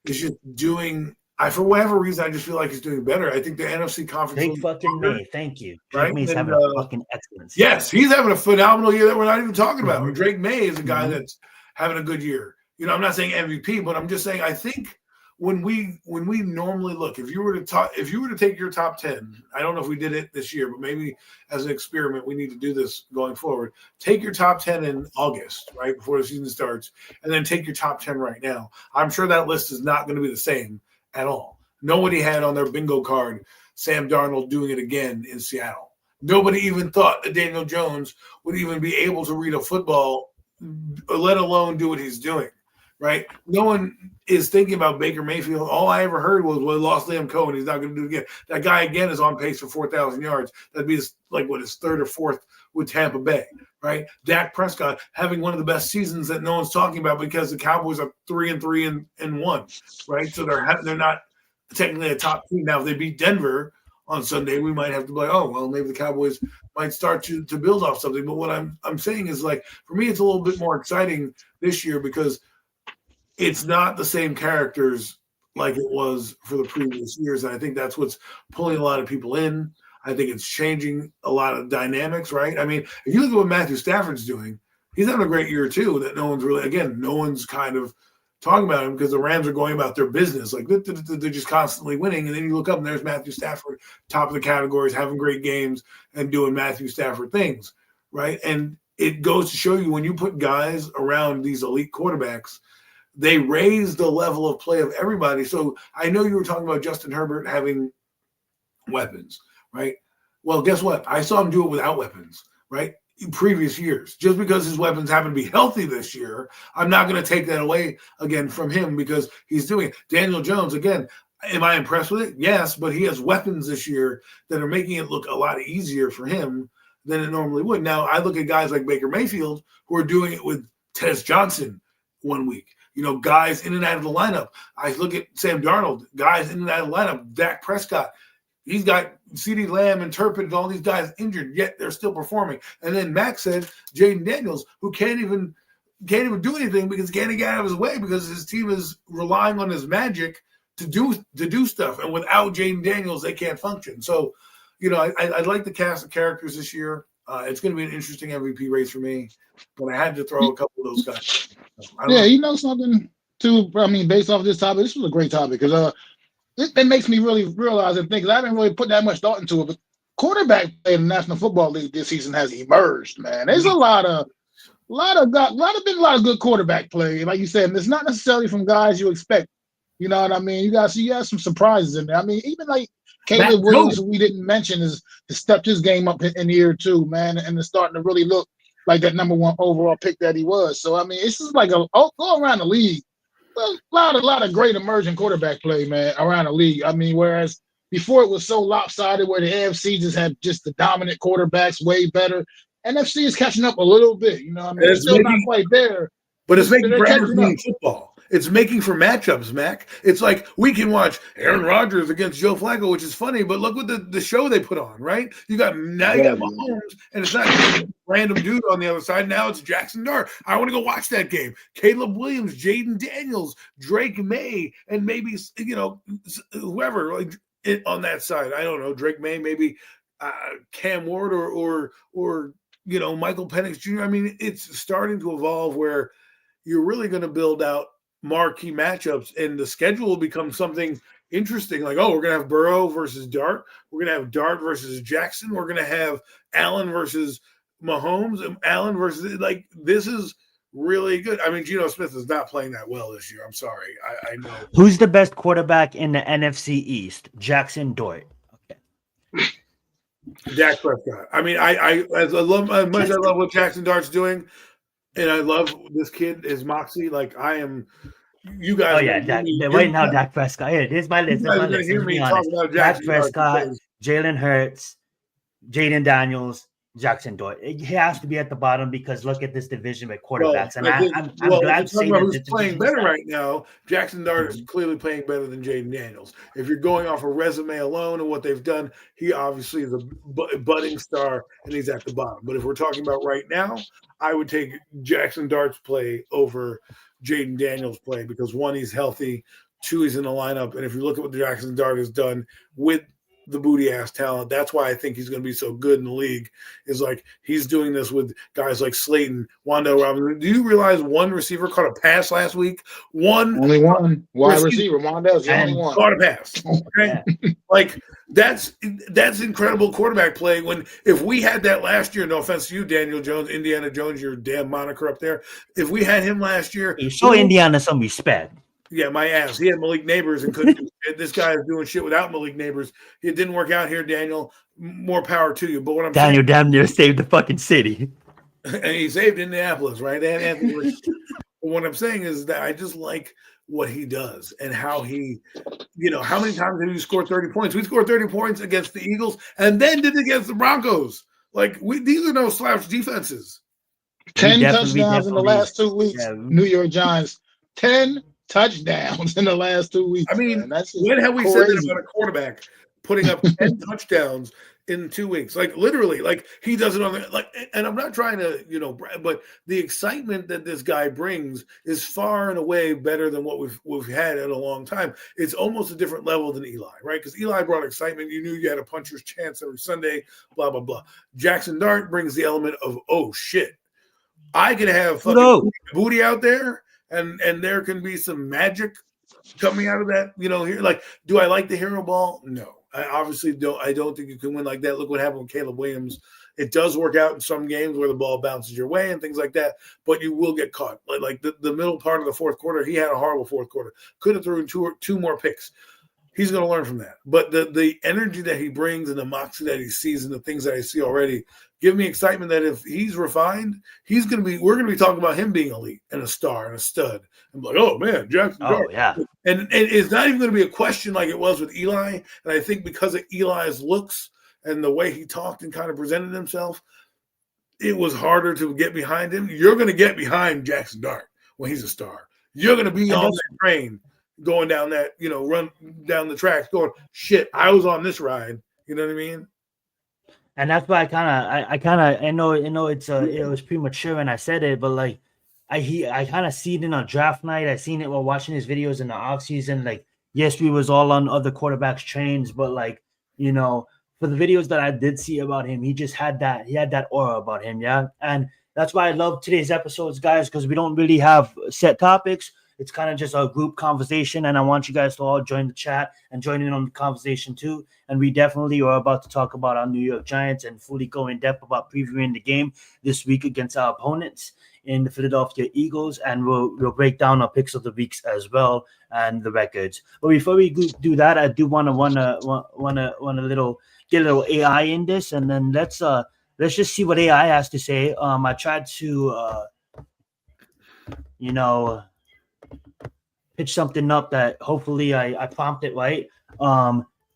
is just doing. For whatever reason, I just feel like he's doing better. I think the NFC conference. Drake fucking May, thank you. Drake May's having a fucking excellent season. Yes, he's having a phenomenal year that we're not even talking about. Mm-hmm. Drake May is a guy that's having a good year. I'm not saying MVP, but I'm just saying I think when we normally look, if you were to take your top 10, I don't know if we did it this year, but maybe as an experiment, we need to do this going forward. Take your top 10 in August, right before the season starts, and then take your top 10 right now. I'm sure that list is not going to be the same at all. Nobody had on their bingo card Sam Darnold doing it again in Seattle. Nobody even thought that Daniel Jones would even be able to read a football, let alone do what he's doing. Right? No one is thinking about Baker Mayfield. All I ever heard was, well, lost Liam Cohen. He's not going to do it again. That guy, again, is on pace for 4,000 yards. That'd be his third or fourth with Tampa Bay, right? Dak Prescott having one of the best seasons that no one's talking about because the Cowboys are 3-3 and 1, right? So they're not technically a top team. Now, if they beat Denver on Sunday, we might have to be like, oh, well, maybe the Cowboys might start to build off something. But what I'm saying is, like, for me, it's a little bit more exciting this year because it's not the same characters like it was for the previous years. And I think that's what's pulling a lot of people in. I think it's changing a lot of dynamics, right? I mean, if you look at what Matthew Stafford's doing, he's having a great year too, that no one's kind of talking about him because the Rams are going about their business. Like they're just constantly winning. And then you look up and there's Matthew Stafford, top of the categories, having great games and doing Matthew Stafford things, right? And it goes to show you when you put guys around these elite quarterbacks, they raise the level of play of everybody. So I know you were talking about Justin Herbert having weapons, right? Well, guess what? I saw him do it without weapons, right? In previous years. Just because his weapons happen to be healthy this year, I'm not going to take that away again from him because he's doing it. Daniel Jones, again, am I impressed with it? Yes, but he has weapons this year that are making it look a lot easier for him than it normally would. Now, I look at guys like Baker Mayfield who are doing it with Tez Johnson one week. Guys in and out of the lineup. I look at Sam Darnold, guys in and out of the lineup. Dak Prescott, he's got CeeDee Lamb and Turpin and all these guys injured, yet they're still performing. And then Max said Jaden Daniels, who can't even do anything because he can't get out of his way because his team is relying on his magic to do stuff. And without Jaden Daniels, they can't function. So, I like the cast of characters this year. It's going to be an interesting MVP race for me, but I had to throw a couple of those guys. Something too. I mean, based off of this topic, this was a great topic because it makes me really realize and think. Cause I didn't really put that much thought into it, but quarterback play in the National Football League this season has emerged. Man, there's a lot of good quarterback play. Like you said, and it's not necessarily from guys you expect. You know what I mean? You got some surprises in there. I mean, even like Caleb Williams, who we didn't mention, has stepped his game up in year two, man, and is starting to really look like that number one overall pick that he was. So I mean, it's just like go around the league. A lot of great emerging quarterback play, man, around the league. I mean, whereas before it was so lopsided where the AFC just had just the dominant quarterbacks way better. NFC is catching up a little bit. You know, I mean, they're still not quite there. But it's making they're for catching up. football. It's making for matchups, Mac. It's like we can watch Aaron Rodgers against Joe Flacco, which is funny, but look what the show they put on, right? You got Mahomes, and it's not a random dude on the other side. Now it's Jackson Dart. I want to go watch that game. Caleb Williams, Jaden Daniels, Drake May, and maybe whoever like on that side. I don't know, Drake May, maybe Cam Ward or Michael Penix Jr. I mean, it's starting to evolve where you're really going to build out marquee matchups, and the schedule will become something interesting. Like, we're going to have Burrow versus Dart. We're going to have Dart versus Jackson. We're going to have Allen versus Mahomes, and Allen versus this is really good. I mean, Geno Smith is not playing that well this year. I'm sorry. I know. Who's the best quarterback in the NFC East? Jackson, Dart. Okay. Dak Prescott. I mean, I love what Jackson Dart's doing. And I love this kid, his moxie. Like I am, you guys. Oh yeah, right now, Dak Prescott. Here, here's my list. Hear me talk about Dak Prescott, Jalen Hurts, Jaden Daniels, Jackson Dart. He has to be at the bottom because look at this division with quarterbacks. I'm glad to say that who's playing better right now. Jackson Dart is clearly playing better than Jaden Daniels. If you're going off a resume alone and what they've done, he obviously is a budding star and he's at the bottom. But if we're talking about right now, I would take Jackson Dart's play over Jaden Daniels' play because one, he's healthy, two, he's in the lineup, and if you look at what Jackson Dart has done with the booty ass talent, that's why I think he's going to be so good in the league. Is like he's doing this with guys like Slayton, Wando Robinson. Do you realize one receiver caught a pass last week? Only one wide receiver. Wando's the only one caught a pass. Okay, like that's incredible quarterback play. If we had that last year, no offense to you, Daniel Jones, Indiana Jones, your damn moniker up there. If we had him last year, you show Indiana some respect. Yeah, my ass. He had Malik Neighbors and couldn't do shit. This guy is doing shit without Malik Neighbors. It didn't work out here, Daniel. More power to you. But what I'm Daniel damn near saved the fucking city. And he saved Indianapolis, right? And Anthony. What I'm saying is that I just like what he does and how he, how many times did he score 30 points? We scored 30 points against the Eagles and then did it against the Broncos. Like, these are no slouch defenses. 10 touchdowns in the last 2 weeks. Yeah. New York Giants, 10 touchdowns in the last 2 weeks. I mean, when have we said that about a quarterback putting up 10 touchdowns in 2 weeks? Like literally, like he does it on the and I'm not trying to, but the excitement that this guy brings is far and away better than what we've had in a long time. It's almost a different level than Eli, right? Because Eli brought excitement. You knew you had a puncher's chance every Sunday, blah, blah, blah. Jackson Dart brings the element of, oh shit, I can have fucking booty out there. And there can be some magic coming out of that, here. Like, do I like the hero ball? No. I obviously don't. I don't think you can win like that. Look what happened with Caleb Williams. It does work out in some games where the ball bounces your way and things like that, but you will get caught. Like the middle part of the fourth quarter, he had a horrible fourth quarter. Could have thrown two more picks. He's going to learn from that. But the energy that he brings and the moxie that he sees and the things that I see already give me excitement that if he's refined, we're going to be talking about him being elite and a star and a stud. I'm like, oh man, Jackson Dart. Yeah. And it's not even going to be a question like it was with Eli. And I think because of Eli's looks and the way he talked and kind of presented himself, it was harder to get behind him. You're going to get behind Jackson Dart when he's a star. You're going to be on that train going down that, run down the tracks going, shit, I was on this ride. You know what I mean? And that's why I know it was premature when I said it, but like I kind of see it in a draft night. I seen it while watching his videos in the off season. Like, yes, we was all on other quarterbacks trains, but like, for the videos that I did see about him, he just had that aura about him. Yeah. And that's why I love today's episodes, guys, because we don't really have set topics. It's kind of just a group conversation, and I want you guys to all join the chat and join in on the conversation too. And we definitely are about to talk about our New York Giants and fully go in depth about previewing the game this week against our opponents in the Philadelphia Eagles, and we'll break down our picks of the weeks as well and the records. But before we do that, I do want to get a little AI in this, and then let's let's just see what AI has to say. I tried to, pitch something up that hopefully I prompted right.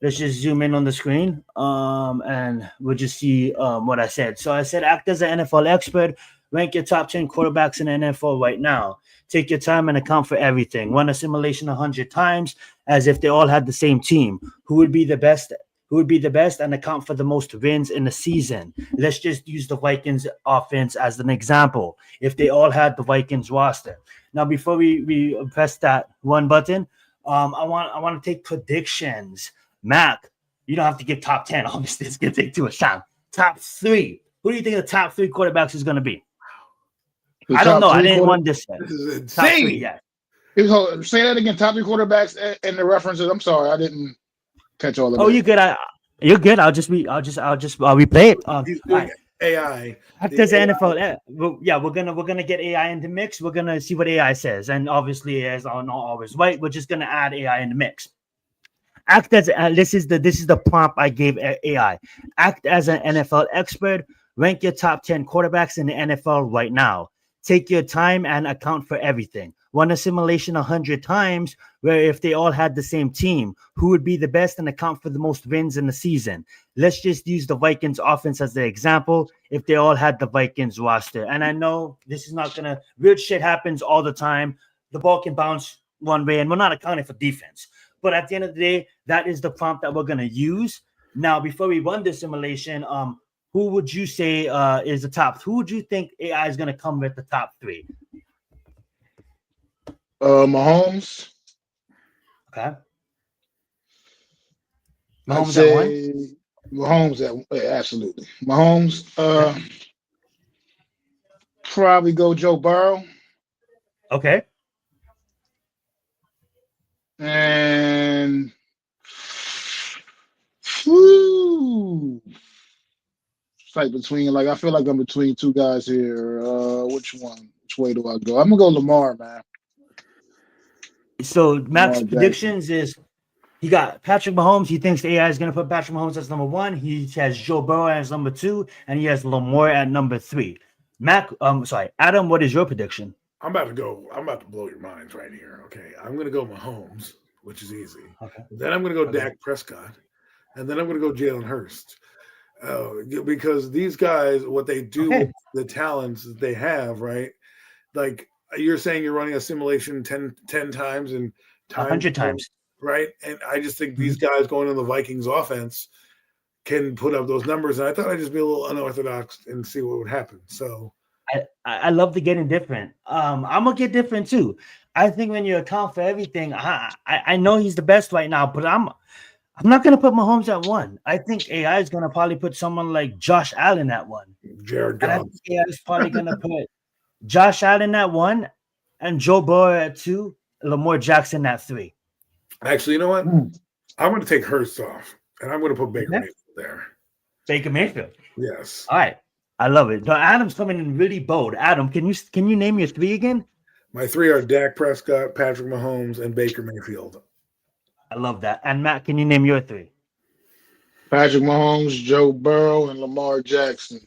Let's just zoom in on the screen, and we'll just see what I said. So I said, act as an NFL expert, rank your top 10 quarterbacks in the NFL right now. Take your time and account for everything. Run a simulation 100 times as if they all had the same team. Who would be the best? Who would be the best and account for the most wins in the season? Let's just use the Vikings offense as an example. If they all had the Vikings roster. Now, before we press that one button, I want to take predictions. Mac, you don't have to give top 10. Obviously, it's going to take 2 a shot. Top 3. Who do you think the top 3 quarterbacks is going to be? I don't know. I didn't want this. This is insane. 3, yeah. Say that again. Top 3 quarterbacks and the references. I'm sorry, I didn't catch all of that. Oh, you're good. You're good. I'll replay it. He's doing AI. Does the NFL? We're gonna get AI in the mix. We're gonna see what AI says, and obviously, as not always right, we're just gonna add AI in the mix. Act as this is the prompt I gave AI. Act as an NFL expert. Rank your top 10 quarterbacks in the NFL right now. Take your time and account for everything. Run a simulation 100 times where if they all had the same team, who would be the best and account for the most wins in the season? Let's just use the Vikings offense as the example if they all had the Vikings roster. And I know this is not going to – weird shit happens all the time. The ball can bounce one way, and we're not accounting for defense. But at the end of the day, that is the prompt that we're going to use. Now, before we run this simulation, who would you say is the top? Who would you think AI is going to come with the top 3? Mahomes. Okay. Mahomes at 1? Mahomes absolutely. Mahomes, probably go Joe Burrow. Okay. And it's like between, I feel like I'm between 2 guys here. Which one? Which way do I go? I'm gonna go Lamar, man. So Mac's predictions is he got Patrick Mahomes. He thinks the AI is going to put Patrick Mahomes as number 1. He has Joe Burrow as number 2, and he has Lamar at number 3. Adam, what is your prediction? I'm about to blow your minds right here. Okay, I'm going to go Mahomes, which is easy. Okay. Then I'm going to go Dak Prescott, and then I'm going to go Jalen Hurts, because these guys, what they do, with the talents that they have, right? Like. You're saying you're running a simulation 10 times and 100 times, right? And I just think these guys going on the Vikings offense can put up those numbers. And I thought I'd just be a little unorthodox and see what would happen. So I love the getting different. I'm gonna get different too. I think when you account for everything, I know he's the best right now, but I'm not gonna put Mahomes at 1. I think AI is gonna probably put someone like Josh Allen at 1. Jared Goff. And I think AI is probably gonna put Josh Allen at 1 and Joe Burrow at 2, Lamar Jackson at 3. Actually, you know what? I'm going to take Hurst off, and I'm going to put Baker Mayfield there. Baker Mayfield? Yes. All right. I love it. Now, Adam's coming in really bold. Adam, can you name your 3 again? My 3 are Dak Prescott, Patrick Mahomes, and Baker Mayfield. I love that. And Matt, can you name your 3? Patrick Mahomes, Joe Burrow, and Lamar Jackson.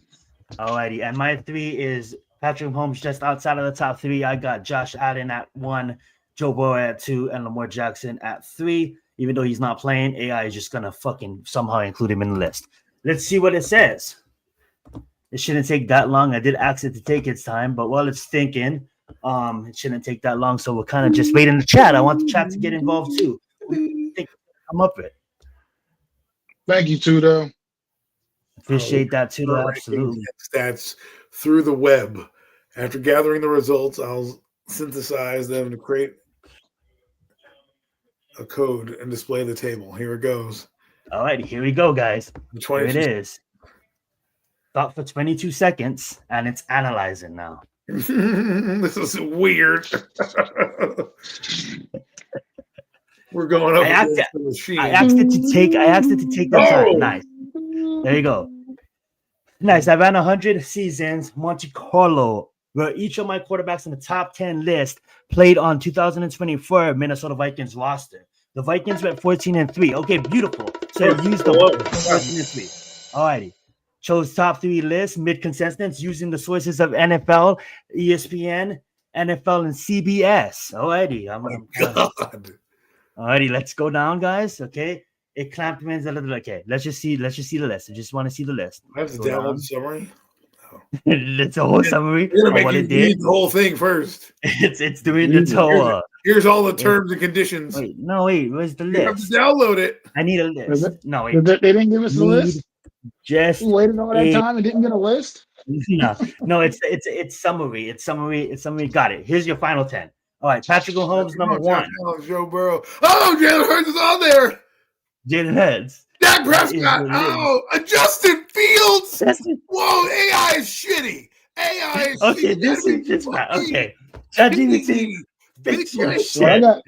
All righty. And my 3 is Patrick Mahomes just outside of the top 3. I got Josh Allen at 1, Joe Burrow at 2, and Lamar Jackson at 3. Even though he's not playing, AI is just going to fucking somehow include him in the list. Let's see what it says. It shouldn't take that long. I did ask it to take its time, but while it's thinking, it shouldn't take that long. So we'll kind of just wait in the chat. I want the chat to get involved too. Come up with. Thank you, Tudo. Appreciate that, Tudo. Absolutely. Stats through the web. After gathering the results, I'll synthesize them to create a code and display the table. Here it goes. All right, here we go, guys. Here it is. Thought for 22 seconds, and it's analyzing now. This is weird. We're going up against the machine. I asked it to take the time. Nice. There you go. Nice. I ran 100 seasons, Monte Carlo, where each of my quarterbacks in the top 10 list played on 2024 Minnesota Vikings roster. The Vikings went 14-3. Okay, beautiful. So use the 14-3. All righty. chose top 3 lists mid consensus using the sources of NFL, ESPN, NFL, and CBS. Alrighty, God. alrighty, let's go down, guys. Okay, it clamped wins a little. Okay, let's just see the list. I just want to see the list. I have to Go download down. the summary. It's a whole summary You're gonna of make what you it did. read the whole thing first. It's doing the tour. Here's all the terms and conditions. Wait, where's the You have to list? download it. I need a list. No, wait. They didn't give us a Need list. Just We waited all that time and didn't get a list. no, it's summary. It's summary. Got it. Here's your final 10. All right, Patrick Mahomes, number 1. Joe Burrow. Oh, Jalen Hurts is on there. Jalen Hurts. Dak Prescott. Oh, Justin Fields. Whoa, AI is shitty. AI is Okay, shitty. this is just okay. ChatGPT, fix your shit. Well,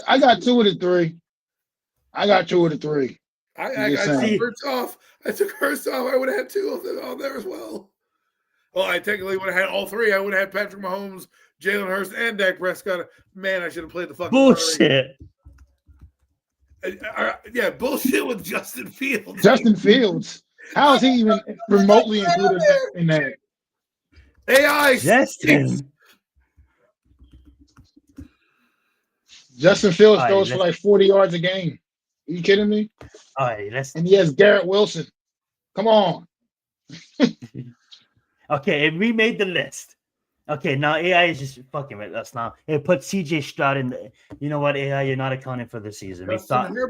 I got 2 of the 3. I got 2 of the 3. I took Hurts off. I would have had 2 of them on there as well. Well, I technically would have had all 3. I would have had Patrick Mahomes, Jalen Hurts, and Dak Prescott. Man, I should have played the fucking bullshit. Yeah, bullshit with Justin Fields. Justin Fields. How is he even remotely included in that? AI. Justin Fields throws for like 40 yards a game. Are you kidding me? All right, and he has Garrett Wilson. Come on. Okay, it remade the list. Okay, now AI is just fucking with us now. It put CJ Stroud in the. You know what, AI? You're not accounting for the season. We thought we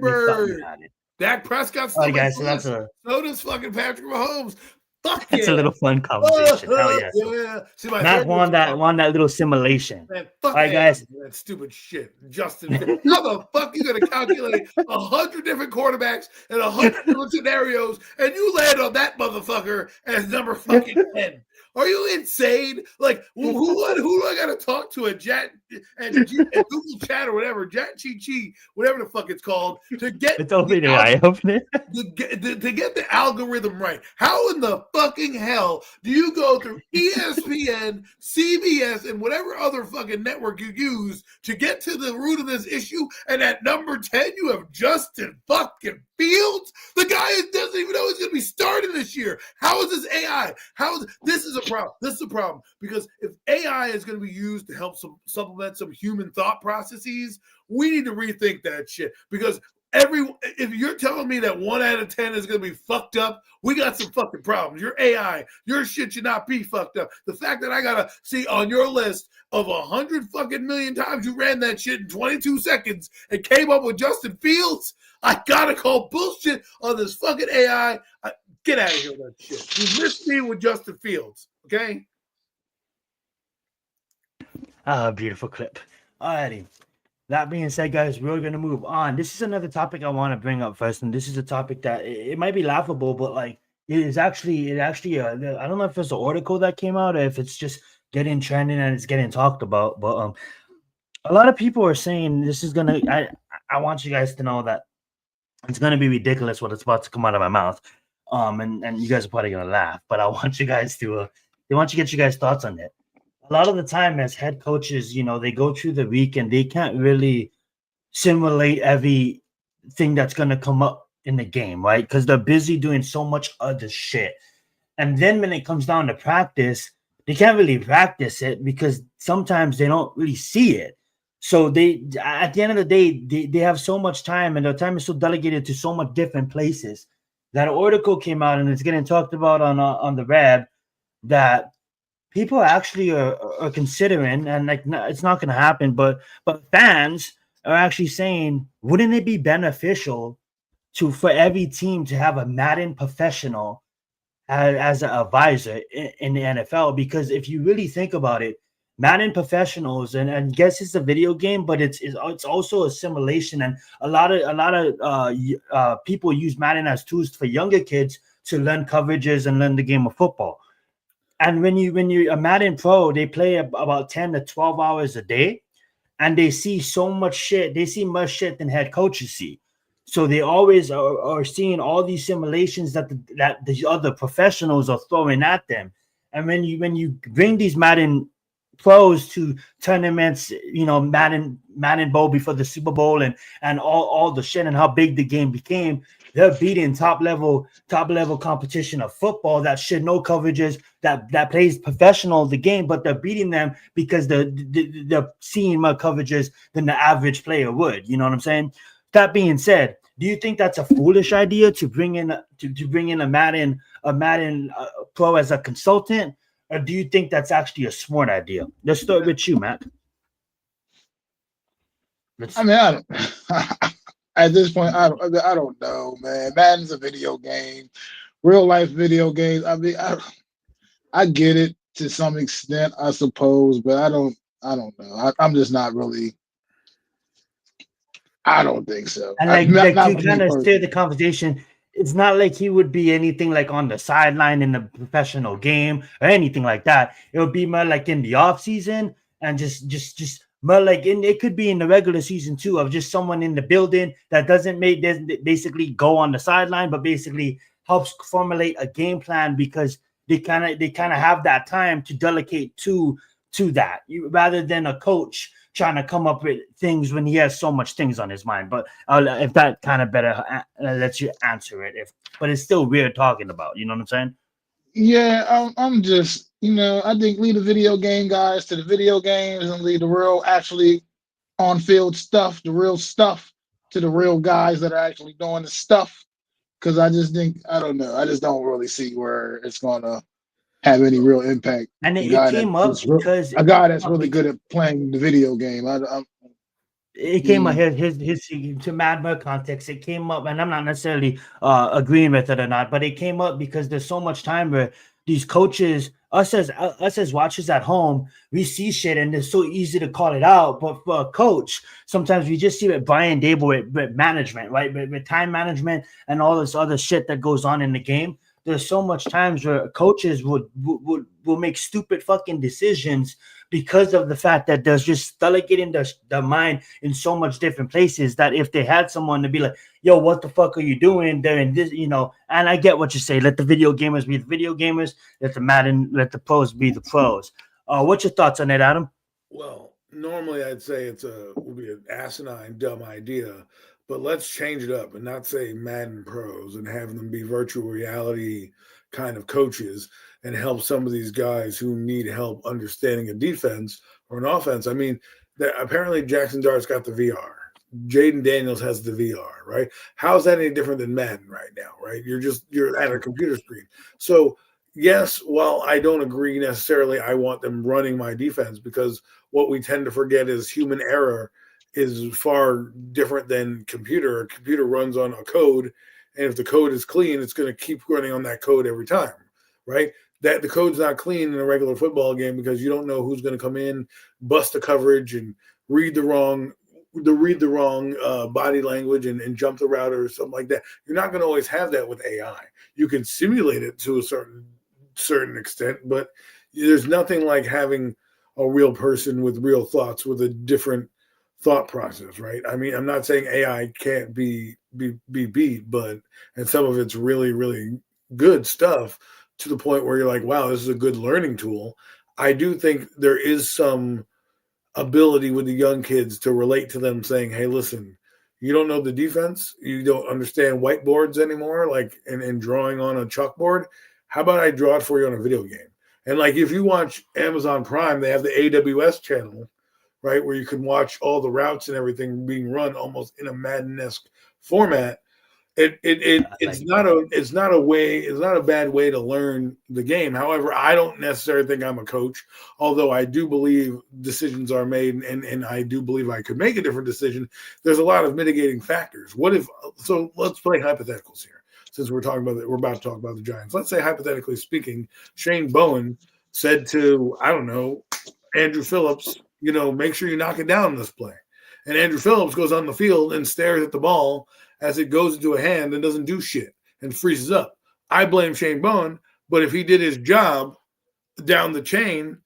had it. Dak Prescott's all right, guys. So that's so does fucking Patrick Mahomes. Fuck it's a little fun conversation. Hell yeah. Yeah. See, Matt won that little simulation. Man, all right, guys. That stupid shit. Justin, how the fuck you gonna calculate 100 different quarterbacks and 100 different scenarios, and you land on that motherfucker as number fucking 10? Are you insane? Like, who do I gotta talk to at Google Chat or whatever, Chat whatever the fuck it's called, to get it's open it. To get the algorithm right? How in the fucking hell do you go through ESPN, CBS, and whatever other fucking network you use to get to the root of this issue? And at number 10, you have Justin fucking Fields, the guy who doesn't even know he's going to be starting this year. How is this AI? This is a problem. This is a problem because if AI is going to be used to help supplement some human thought processes, we need to rethink that shit. Because if you're telling me that 1 out of 10 is going to be fucked up, we got some fucking problems. Your AI, your shit should not be fucked up. The fact that I got to see on your list of 100 fucking million times you ran that shit in 22 seconds and came up with Justin Fields, I got to call bullshit on this fucking AI. Get out of here with that shit. You missed me with Justin Fields, okay? Beautiful clip. Alrighty. That being said, guys, we're going to move on. This is another topic I want to bring up first, and this is a topic that it might be laughable, but like it actually I don't know if it's an article that came out or if it's just getting trending and it's getting talked about. But a lot of people are saying this is gonna. I want you guys to know that it's gonna be ridiculous what it's about to come out of my mouth. And you guys are probably gonna laugh, but I want you guys to get you guys' thoughts on it. A lot of the time as head coaches, they go through the week and they can't really simulate everything that's going to come up in the game, right? Because they're busy doing so much other shit. And then when it comes down to practice, they can't really practice it because sometimes they don't really see it. So at the end of the day, they have so much time and their time is so delegated to so much different places. That article came out and it's getting talked about on the web that people actually are considering, and like it's not going to happen, but fans are actually saying, wouldn't it be beneficial for every team to have a Madden professional as an advisor in the NFL? Because if you really think about it, Madden professionals, and guess it's a video game, but it's also a simulation, and a lot of people use Madden as tools for younger kids to learn coverages and learn the game of football. And when you a Madden pro, they play about 10 to 12 hours a day, and they see so much shit. They see more shit than head coaches see. So they always are seeing all these simulations that the other professionals are throwing at them. And when you bring these Madden pros to tournaments, Madden Bowl before the Super Bowl and all the shit and how big the game became. They're beating top level competition of football that should know coverages that plays professional the game, but they're beating them because they're seeing more coverages than the average player would. You know what I'm saying? That being said, do you think that's a foolish idea to bring in a Madden pro as a consultant, or do you think that's actually a smart idea? Let's start with you, Matt. I mean, I don't. At this point, I don't know, man. Madden's a video game, real life video games. I mean, I get it to some extent, I suppose, but I don't know. I'm just not really. I don't think so. And Not to for me kind of steer the personally. conversation, it's not like he would be anything like on the sideline in a professional game or anything like that. It would be more like in the off season and just more like it could be in the regular season too, of just someone in the building that doesn't basically go on the sideline, but basically helps formulate a game plan because they kind of have that time to delegate to that, rather than a coach trying to come up with things when he has so much things on his mind. But if that kind of better lets you answer it, but it's still weird talking about. You know what I'm saying? Yeah, I'm just, I think leave the video game guys to the video games and leave the real, actually on field stuff, the real stuff, to the real guys that are actually doing the stuff. Because I just think, I don't know, I just don't really see where it's gonna have any real impact. And A it guy that came up is real, because a guy that's really good at playing the video game. it came up his to Mad Mer context. It came up, and I'm not necessarily agreeing with it or not, but it came up because there's so much time where these coaches, us as watchers at home, we see shit and it's so easy to call it out. But for a coach, sometimes we just see it Brian Dable with management, right? With time management and all this other shit that goes on in the game. There's so much times where coaches will make stupid fucking decisions because of the fact that there's just delegating the mind in so much different places that if they had someone to be like, yo, what the fuck are you doing there in this, and I get what you say. Let the video gamers be the video gamers, let the pros be the pros. What's your thoughts on that, Adam? Well, normally I'd say would be an asinine, dumb idea, but let's change it up and not say Madden pros and have them be virtual reality kind of coaches and help some of these guys who need help understanding a defense or an offense. I mean, apparently Jackson Dart's got the VR. Jaden Daniels has the VR, right? How's that any different than Madden right now, right? You're at a computer screen. So yes, while I don't agree necessarily, I want them running my defense because what we tend to forget is human error is far different than computer. A computer runs on a code, and if the code is clean, it's going to keep running on that code every time, right? That the code's not clean in a regular football game because you don't know who's going to come in, bust the coverage, and read the wrong body language and jump the route or something like that. You're not going to always have that with AI. You can simulate it to a certain extent, but there's nothing like having a real person with real thoughts with a different thought process, right? I mean, I'm not saying AI can't be beat, but and some of it's really, really good stuff to the point where you're like, wow, this is a good learning tool. I do think there is some ability with the young kids to relate to them saying, hey, listen, you don't know the defense, you don't understand whiteboards anymore, like and drawing on a chalkboard. How about I draw it for you on a video game? And like if you watch Amazon Prime, they have the AWS channel, right, where you can watch all the routes and everything being run almost in a Madden-esque format. It's not a bad way to learn the game. However, I don't necessarily think I'm a coach, although I do believe decisions are made and I do believe I could make a different decision. There's a lot of mitigating factors. So let's play hypotheticals here. Since we're about to talk about the Giants. Let's say hypothetically speaking, Shane Bowen said to, I don't know, Andrew Phillips, make sure you knock it down in this play. And Andrew Phillips goes on the field and stares at the ball as it goes into a hand and doesn't do shit and freezes up. I blame Shane Bowen, but if he did his job down the chain,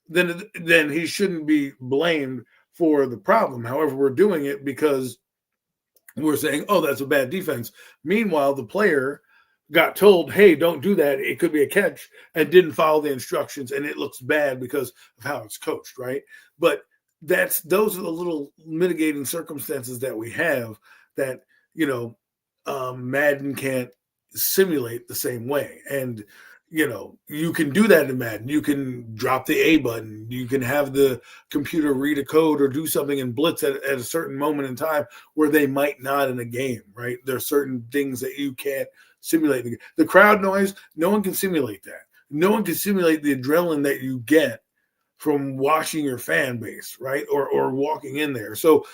then he shouldn't be blamed for the problem. However, we're doing it because we're saying, oh, that's a bad defense. Meanwhile, the player got told, hey, don't do that, it could be a catch, and didn't follow the instructions, and it looks bad because of how it's coached, right? But those are the little mitigating circumstances that we have that, Madden can't simulate the same way. And you can do that in Madden. You can drop the A button. You can have the computer read a code or do something in blitz at a certain moment in time where they might not in a game, right? There are certain things that you can't simulate. The crowd noise, no one can simulate that. No one can simulate the adrenaline that you get from watching your fan base, right? Or walking in there. So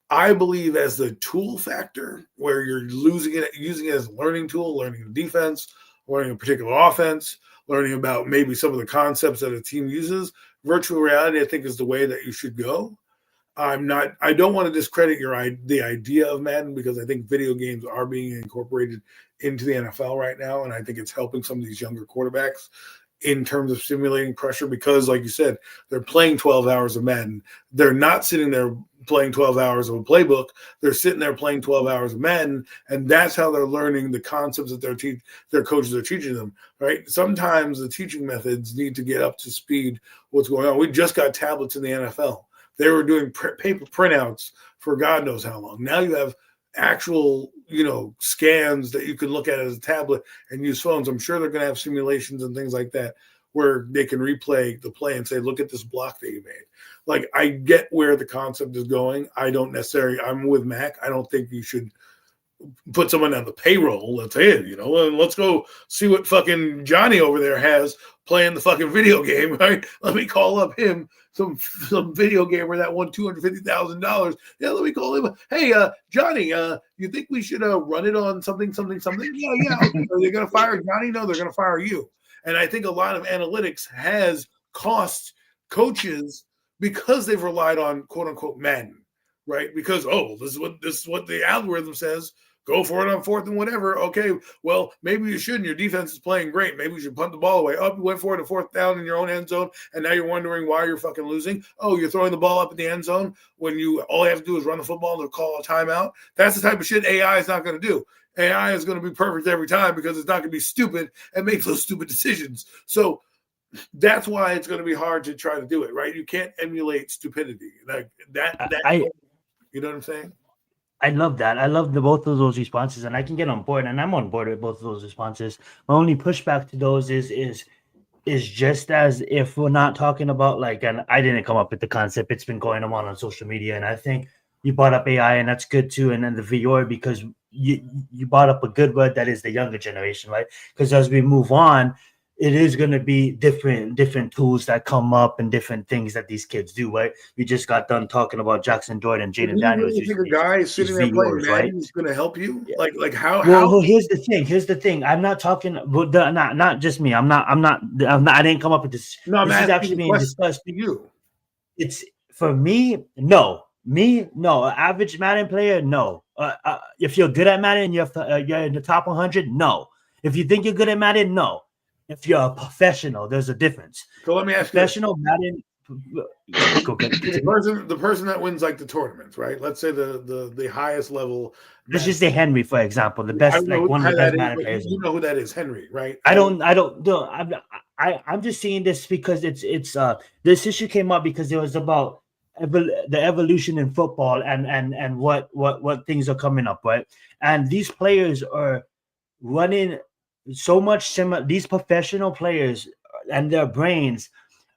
I believe as the tool factor, where you're using it as a learning tool, learning a defense, learning a particular offense, learning about maybe some of the concepts that a team uses, virtual reality, I think, is the way that you should go. I don't want to discredit the idea of Madden, because I think video games are being incorporated into the NFL right now, and I think it's helping some of these younger quarterbacks in terms of simulating pressure, because, like you said, they're playing 12 hours of Madden. They're not sitting there playing 12 hours of a playbook. They're sitting there playing 12 hours of Madden, and that's how they're learning the concepts that their coaches are teaching them, right? Sometimes the teaching methods need to get up to speed what's going on. We just got tablets in the NFL. They were doing paper printouts for God knows how long. Now you have actual, scans that you can look at as a tablet and use phones. I'm sure they're going to have simulations and things like that where they can replay the play and say, look at this block that you made. Like, I get where the concept is going. I'm with Mac. I don't think you should put someone on the payroll. Let's say, let's go see what fucking Johnny over there has playing the fucking video game, right? Let me call up him, some video gamer that won $250,000. Yeah, let me call him. Hey, Johnny, you think we should run it on something? Yeah. Are they going to fire Johnny? No, they're going to fire you. And I think a lot of analytics has cost coaches because they've relied on quote unquote Madden, right? Because, this is what the algorithm says. Go for it on fourth and whatever. Okay, well, maybe you shouldn't. Your defense is playing great. Maybe you should punt the ball away. You went for it a fourth down in your own end zone, and now you're wondering why you're fucking losing. Oh, you're throwing the ball up in the end zone when all you have to do is run the football to call a timeout. That's the type of shit AI is not going to do. AI is going to be perfect every time because it's not going to be stupid and make those stupid decisions. So that's why it's going to be hard to try to do it, right? You can't emulate stupidity like that. You know what I'm saying? I love that. I love both of those responses, and I can get on board, and I'm on board with both of those responses. My only pushback to those is just as if we're not talking about and I didn't come up with the concept. It's been going on social media, and I think you brought up AI, and that's good too, and then the VR, because you brought up a good word, that is the younger generation, right? Because as we move on, it is going to be different tools that come up and different things that these kids do, right? We just got done talking about Jackson Jordan, Jaden Daniels. You think a guy sitting there playing Madden is going to help you? Yeah. Like how? Well, here's the thing. I'm not talking. Not just me. I'm not. I didn't come up with this. No, this is actually being discussed. To you. It's for me. No. Me, no. An average Madden player, no. If you're good at Madden, you're in the top 100, no. If you think you're good at Madden, no. If you're a professional, there's a difference. So let me ask you. Madden. The person that wins the tournaments, right? Let's say the highest level. Let's just say Henry, for example, the best, one of the best Madden players. You know who that is, Henry, right? I'm just seeing this because it's this issue came up because it was about the evolution in football and what things are coming up, right? And these players are running so much these professional players and their brains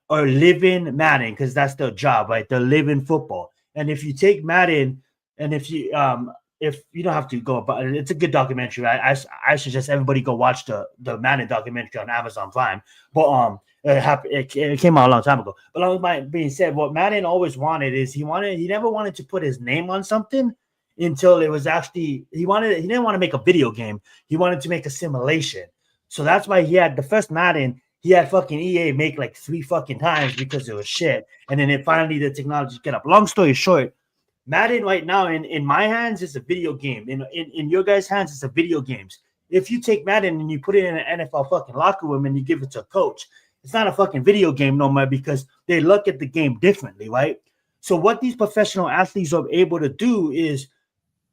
are living Madden because that's their job, right? They're living football. And if you take Madden, and if you don't have to go, but it's a good documentary. I suggest everybody go watch the Madden documentary on Amazon Prime. But it came out a long time ago. But like being said, what Madden always wanted is he never wanted to put his name on something until it was actually he didn't want to make a video game. He wanted to make a simulation. So that's why he had the first Madden. He had fucking EA make 3 fucking times because it was shit. And then finally the technology get up. Long story short, Madden right now in my hands is a video game. In your guys' hands, it's a video games. If you take Madden and you put it in an NFL fucking locker room and you give it to a coach, it's not a fucking video game no more because they look at the game differently, right? So what these professional athletes are able to do is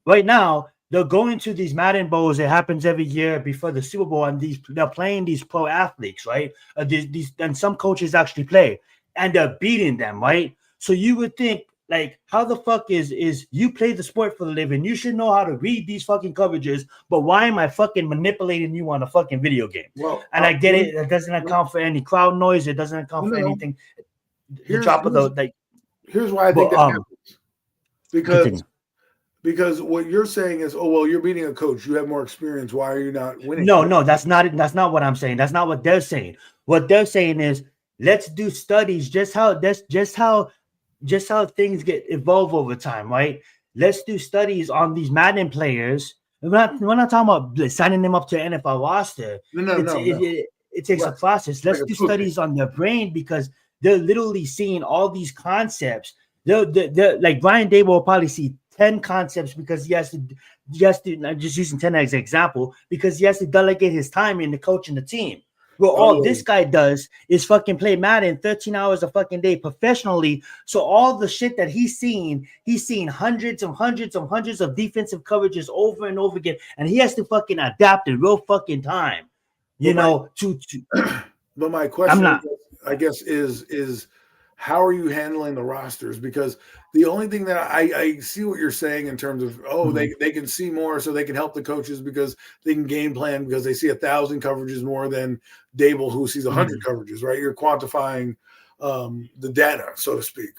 right now they're going to these Madden Bowls. It happens every year before the Super Bowl, and they're playing these pro athletes, right? And some coaches actually play, and they're beating them, right? So you would think, like, how the fuck is you play the sport for the living? You should know how to read these fucking coverages, but why am I fucking manipulating you on a fucking video game? Well, and I get it. It doesn't account for any crowd noise. It doesn't account for anything. The drop of the like. Here's why I think that happens. Because what you're saying is, oh well, you're beating a coach. You have more experience. Why are you not winning? No, that's not it. That's not what I'm saying. That's not what they're saying. What they're saying is, let's do studies just how things get evolve over time, right? Let's do studies on these Madden players. We're not talking about signing them up to an NFL roster. It takes a process. Let's do studies on their brain, because they're literally seeing all these concepts. They're like Brian Dable will probably see 10 concepts, because he has to I'm just using 10 as an example, because he has to delegate his time in the coaching the team. Well, all this guy does is fucking play Madden 13 hours a fucking day professionally. So all the shit that he's seen hundreds of defensive coverages over and over again, and he has to fucking adapt in real fucking time. But my question, I guess, is how are you handling the rosters? Because the only thing that I see what you're saying in terms of, they can see more, so they can help the coaches because they can game plan, because they see 1,000 coverages more than Dable, who sees 100 coverages, right? You're quantifying the data, so to speak,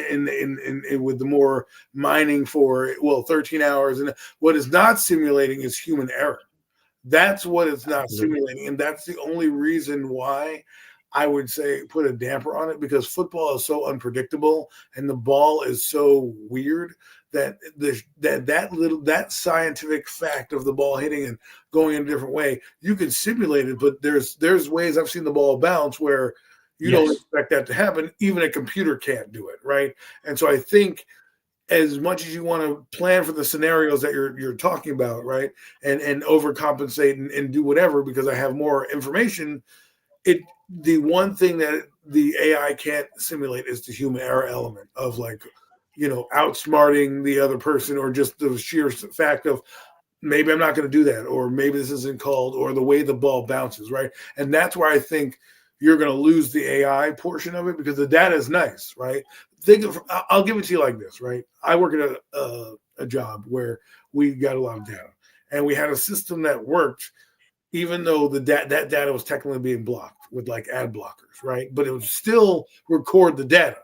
in with the more mining for 13 hours. And what is not simulating is human error. That's what it's not simulating, and that's the only reason why I would say put a damper on it, because football is so unpredictable and the ball is so weird that that scientific fact of the ball hitting and going in a different way, you can simulate it, but there's ways I've seen the ball bounce where you don't expect that to happen. Even a computer can't do it, right? And so I think, as much as you want to plan for the scenarios that you're talking about, right, and overcompensate and do whatever because I have more information, the one thing that the AI can't simulate is the human error element of, like, outsmarting the other person, or just the sheer fact of maybe I'm not going to do that, or maybe this isn't called, or the way the ball bounces, right? And that's where I think you're going to lose the AI portion of it, because the data is nice, right? I'll give it to you like this, right? I work at a job where we got a lot of data, and we had a system that worked, even though that data was technically being blocked with like ad blockers, right? But it would still record the data,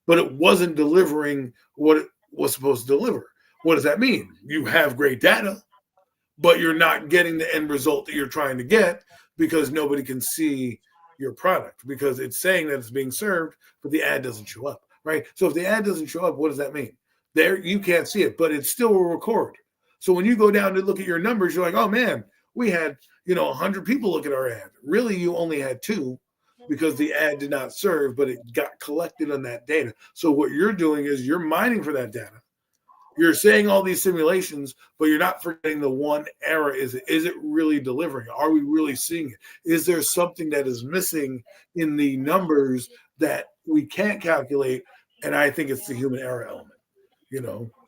but it wasn't delivering what it was supposed to deliver. What does that mean? You have great data, but you're not getting the end result that you're trying to get, because nobody can see your product, because it's saying that it's being served, but the ad doesn't show up, right? So if the ad doesn't show up, what does that mean? There, you can't see it, but it still will record. So when you go down to look at your numbers, you're like, oh man, we had 100 people look at our ad. Really, you only had 2, because the ad did not serve, but it got collected on that data. So what you're doing is you're mining for that data. You're saying all these simulations, but you're not forgetting the one error. Is it really delivering? Are we really seeing it? Is there something that is missing in the numbers that we can't calculate? And I think it's the human error element,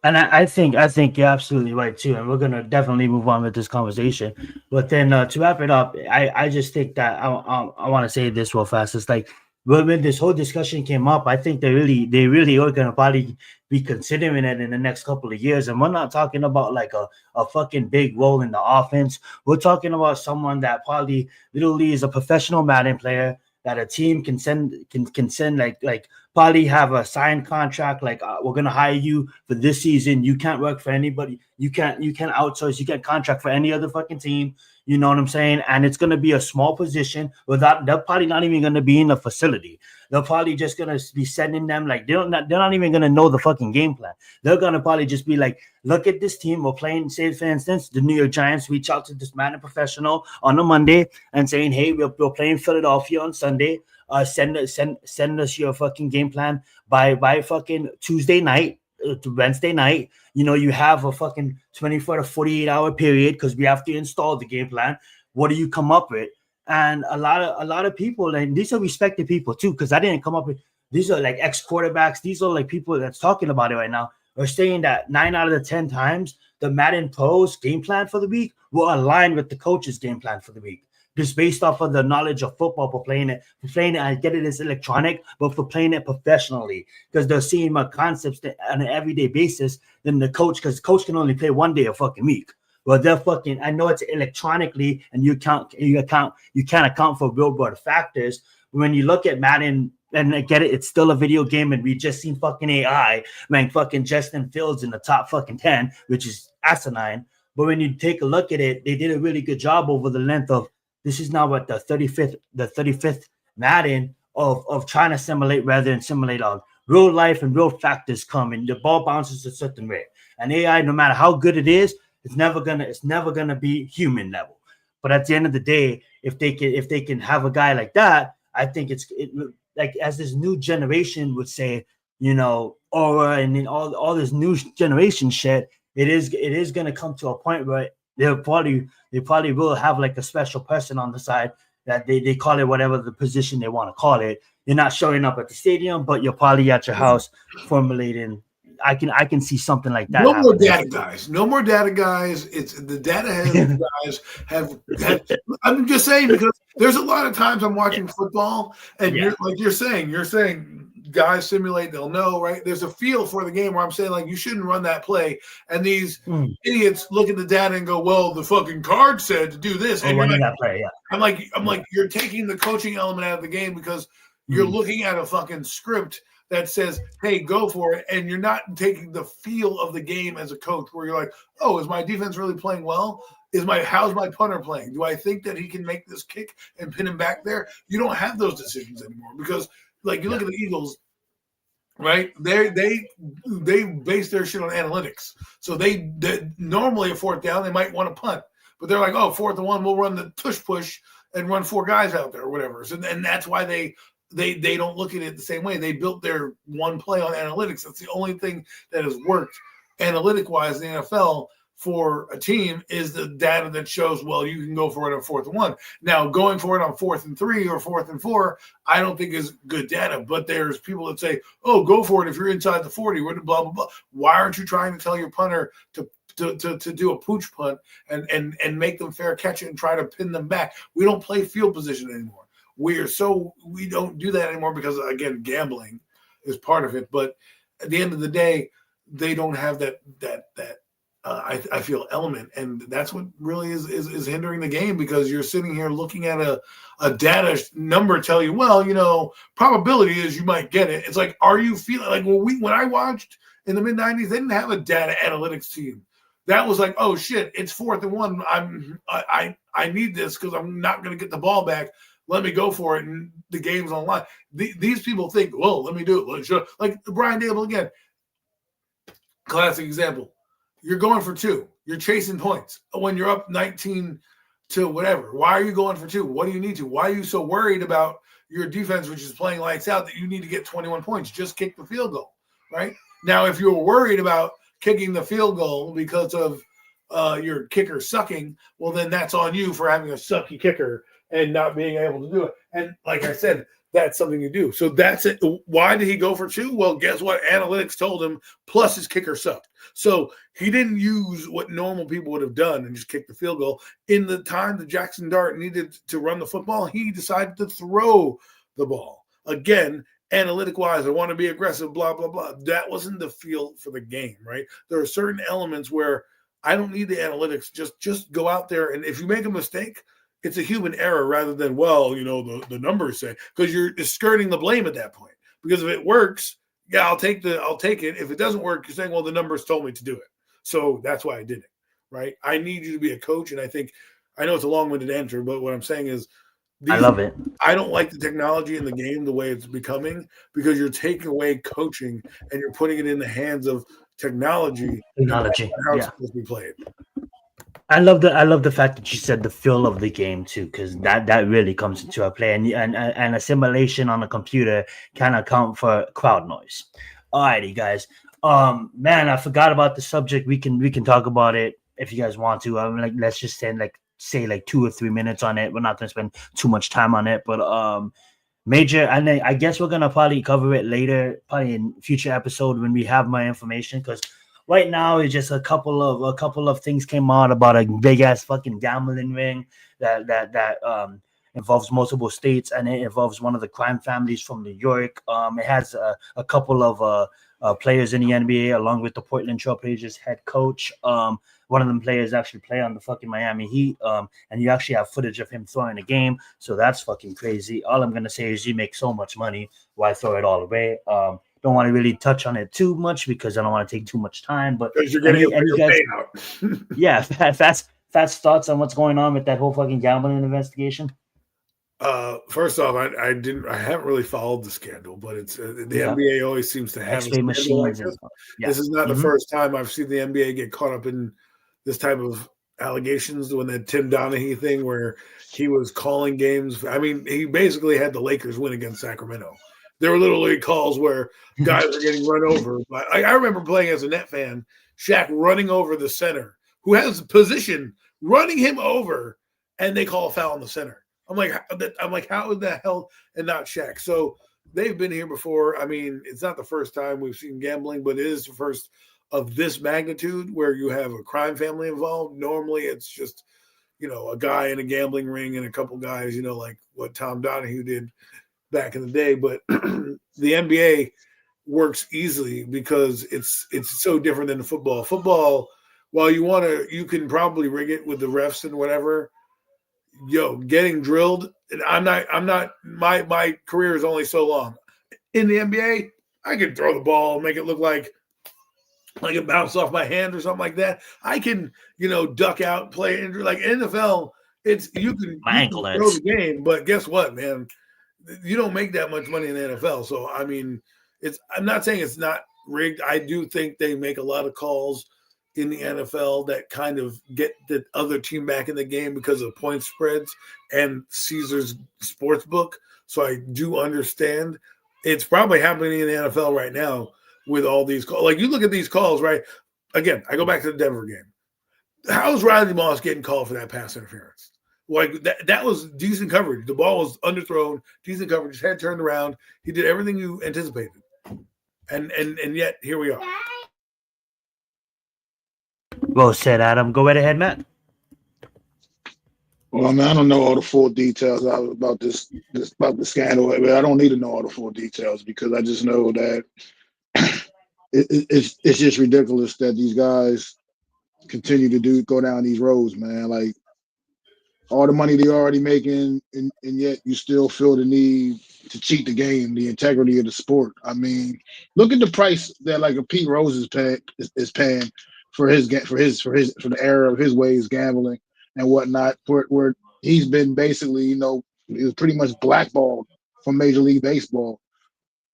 And I think you're absolutely right too. And we're gonna definitely move on with this conversation. But then to wrap it up, I just think that I want to say this real fast. It's like, when this whole discussion came up, I think they really are gonna probably be considering it in the next couple of years. And we're not talking about like a fucking big role in the offense. We're talking about someone that probably literally is a professional Madden player that a team can send like probably have a signed contract, like we're gonna hire you for this season. You can't work for anybody. You can't outsource. You can't contract for any other fucking team. You know what I'm saying? And it's gonna be a small position. They're probably not even gonna be in the facility. They're probably just gonna be sending them, like they're not even gonna know the fucking game plan. They're gonna probably just be like, look at this team. We're playing, say for instance, the New York Giants reach out to this Madden professional on a Monday and saying, hey, we're playing Philadelphia on Sunday. Send us your fucking game plan by fucking Tuesday night to Wednesday night. You have a fucking 24 to 48 hour period, because we have to install the game plan. What do you come up with? And a lot of people, and these are respected people too, because I didn't come up with, these are like ex quarterbacks. These are like people that's talking about it right now. are saying that 9 out of the 10 times the Madden Pros game plan for the week will align with the coach's game plan for the week, just based off of the knowledge of football for playing it. I get it as electronic, but for playing it professionally, because they're seeing my concepts on an everyday basis than the coach, because coach can only play one day a fucking week. Well, they're fucking. I know it's electronically, and you can't account for real world factors. When you look at Madden, and I get it, it's still a video game, and we just seen fucking AI rank fucking Justin Fields in the top fucking 10, which is asinine. But when you take a look at it, they did a really good job over the length of. This is now what the 35th Madden of trying to simulate rather than simulate real life and real factors come, and the ball bounces a certain way. And AI, no matter how good it is, it's never gonna be human level. But at the end of the day, if they can have a guy like that, I think like as this new generation would say, aura and then all this new generation shit. It is gonna come to a point where they probably will have like a special person on the side that they call it whatever the position they want to call it. You're not showing up at the stadium, but you're probably at your house formulating. I can see something like that. No more data guys. No more data guys. It's the data heavy guys have. I'm just saying, because there's a lot of times I'm watching football, and you're saying guys simulate, they'll know, right? There's a feel for the game where I'm saying, like, you shouldn't run that play, and these idiots look at the data and go, well, the fucking card said to do this, and running that play. I'm like, you're taking the coaching element out of the game because you're looking at a fucking script that says, hey, go for it. And you're not taking the feel of the game as a coach, where you're like, oh, is my defense really playing well? How's my punter playing? Do I think that he can make this kick and pin him back there? You don't have those decisions anymore, because like you look at the Eagles, right? They base their shit on analytics. So they normally a fourth down, they might want to punt, but they're like, oh, 4th and 1, we'll run the tush push and run 4 guys out there or whatever. So, and that's why they don't look at it the same way. They built their one play on analytics. That's the only thing that has worked analytic-wise in the NFL for a team, is the data that shows, well, you can go for it on 4th and 1. Now, going for it on 4th and 3 or 4th and 4, I don't think is good data. But there's people that say, oh, go for it if you're inside the 40, blah, blah, blah. Why aren't you trying to tell your punter to do a pooch punt and make them fair catch it and try to pin them back? We don't play field position anymore. We don't do that anymore because, again, gambling is part of it. But at the end of the day, they don't have that I feel element, and that's what really is hindering the game, because you're sitting here looking at a data number tell you, well, probability is you might get it. It's like, are you feeling like when I watched in the mid 90s, they didn't have a data analytics team. That was like, oh shit, it's 4th and 1. I need this because I'm not going to get the ball back. Let me go for it, and the game's online. These people think, well, let me do it. Like Brian Dable again, classic example. You're going for 2. You're chasing points when you're up 19 to whatever. Why are you going for 2? What do you need to? Why are you so worried about your defense, which is playing lights out, that you need to get 21 points? Just kick the field goal, right? Now, if you're worried about kicking the field goal because of your kicker sucking, well, then that's on you for having a sucky kicker and not being able to do it. And like I said, that's something you do. So that's it. Why did he go for 2? Well, guess what? Analytics told him, plus his kicker sucked. So he didn't use what normal people would have done and just kick the field goal. In the time that Jackson Dart needed to run the football, he decided to throw the ball. Again, analytic-wise, I want to be aggressive, blah, blah, blah. That wasn't the feel for the game, right? There are certain elements where I don't need the analytics. Just go out there, and if you make a mistake, it's a human error rather than, the numbers say, because you're skirting the blame at that point. Because if it works, yeah, I'll take it. If it doesn't work, you're saying, well, the numbers told me to do it. So that's why I did it, right? I need you to be a coach. And I know it's a long-winded answer, but what I'm saying is, I love it. I don't like the technology in the game the way it's becoming, because you're taking away coaching and you're putting it in the hands of technology. How it's supposed to be played. I love the fact that you said the feel of the game too, because that really comes into a play, and a simulation on a computer can account for crowd noise. Alrighty, guys. Man, I forgot about the subject. We can talk about it if you guys want to. Let's just say 2 or 3 minutes on it. We're not going to spend too much time on it, but major, and then I guess we're gonna probably cover it later, probably in future episode when we have my information. Because right now it's just a couple of things came out about a big ass fucking gambling ring that involves multiple states, and it involves one of the crime families from New York. It has a couple of players in the NBA, along with the Portland Trailblazers head coach. One of them players actually play on the fucking Miami Heat. And you actually have footage of him throwing a game. So that's fucking crazy. All I'm gonna say is you make so much money. Why throw it all away? Don't want to really touch on it too much because I don't want to take too much time. But Because you're getting a guys, payout. yeah, fast thoughts on what's going on with that whole fucking gambling investigation. First off, I haven't really followed the scandal, but it's the NBA always seems to have X-ray machines. like this. This is not the first time I've seen the NBA get caught up in this type of allegations. When that Tim Donaghy thing, where he was calling games. I mean, he basically had the Lakers win against Sacramento. There were literally calls where guys were getting run over. But I remember playing as a Net fan, Shaq running over the center, who has a position, running him over, and they call a foul on the center. I'm like, how in the hell, and not Shaq? So they've been here before. I mean, it's not the first time we've seen gambling, but it is the first of this magnitude where you have a crime family involved. Normally, it's just, a guy in a gambling ring and a couple guys, like what Tom Donahue did back in the day. But the NBA works easily because it's so different than the football. Football, while you can probably rig it with the refs and whatever. Getting drilled. My career is only so long. In the NBA, I can throw the ball, make it look like it bounced off my hand or something like that. I can, duck out, play injury. Like NFL, you can throw the game, but guess what, man? You don't make that much money in the NFL. So I mean, I'm not saying it's not rigged. I do think they make a lot of calls in the NFL that kind of get the other team back in the game because of point spreads and Caesar's Sportsbook. So I do understand. It's probably happening in the NFL right now with all these calls. Like, you look at these calls, right? Again, I go back to the Denver game. How's Riley Moss getting called for that pass interference? Like, that was decent coverage. The ball was underthrown, decent coverage, his head turned around. He did everything you anticipated. And yet, here we are. Well said, Adam. Go right ahead, Matt. Well, I mean, I don't know all the full details about this about the scandal. I don't need to know all the full details because I just know that it's just ridiculous that these guys continue to go down these roads, man. Like, all the money they're already making, and yet you still feel the need to cheat the game, the integrity of the sport. I mean, look at the price that like a Pete Rose is paying for the era of his ways gambling and whatnot, where he's been basically, he was pretty much blackballed from Major League Baseball,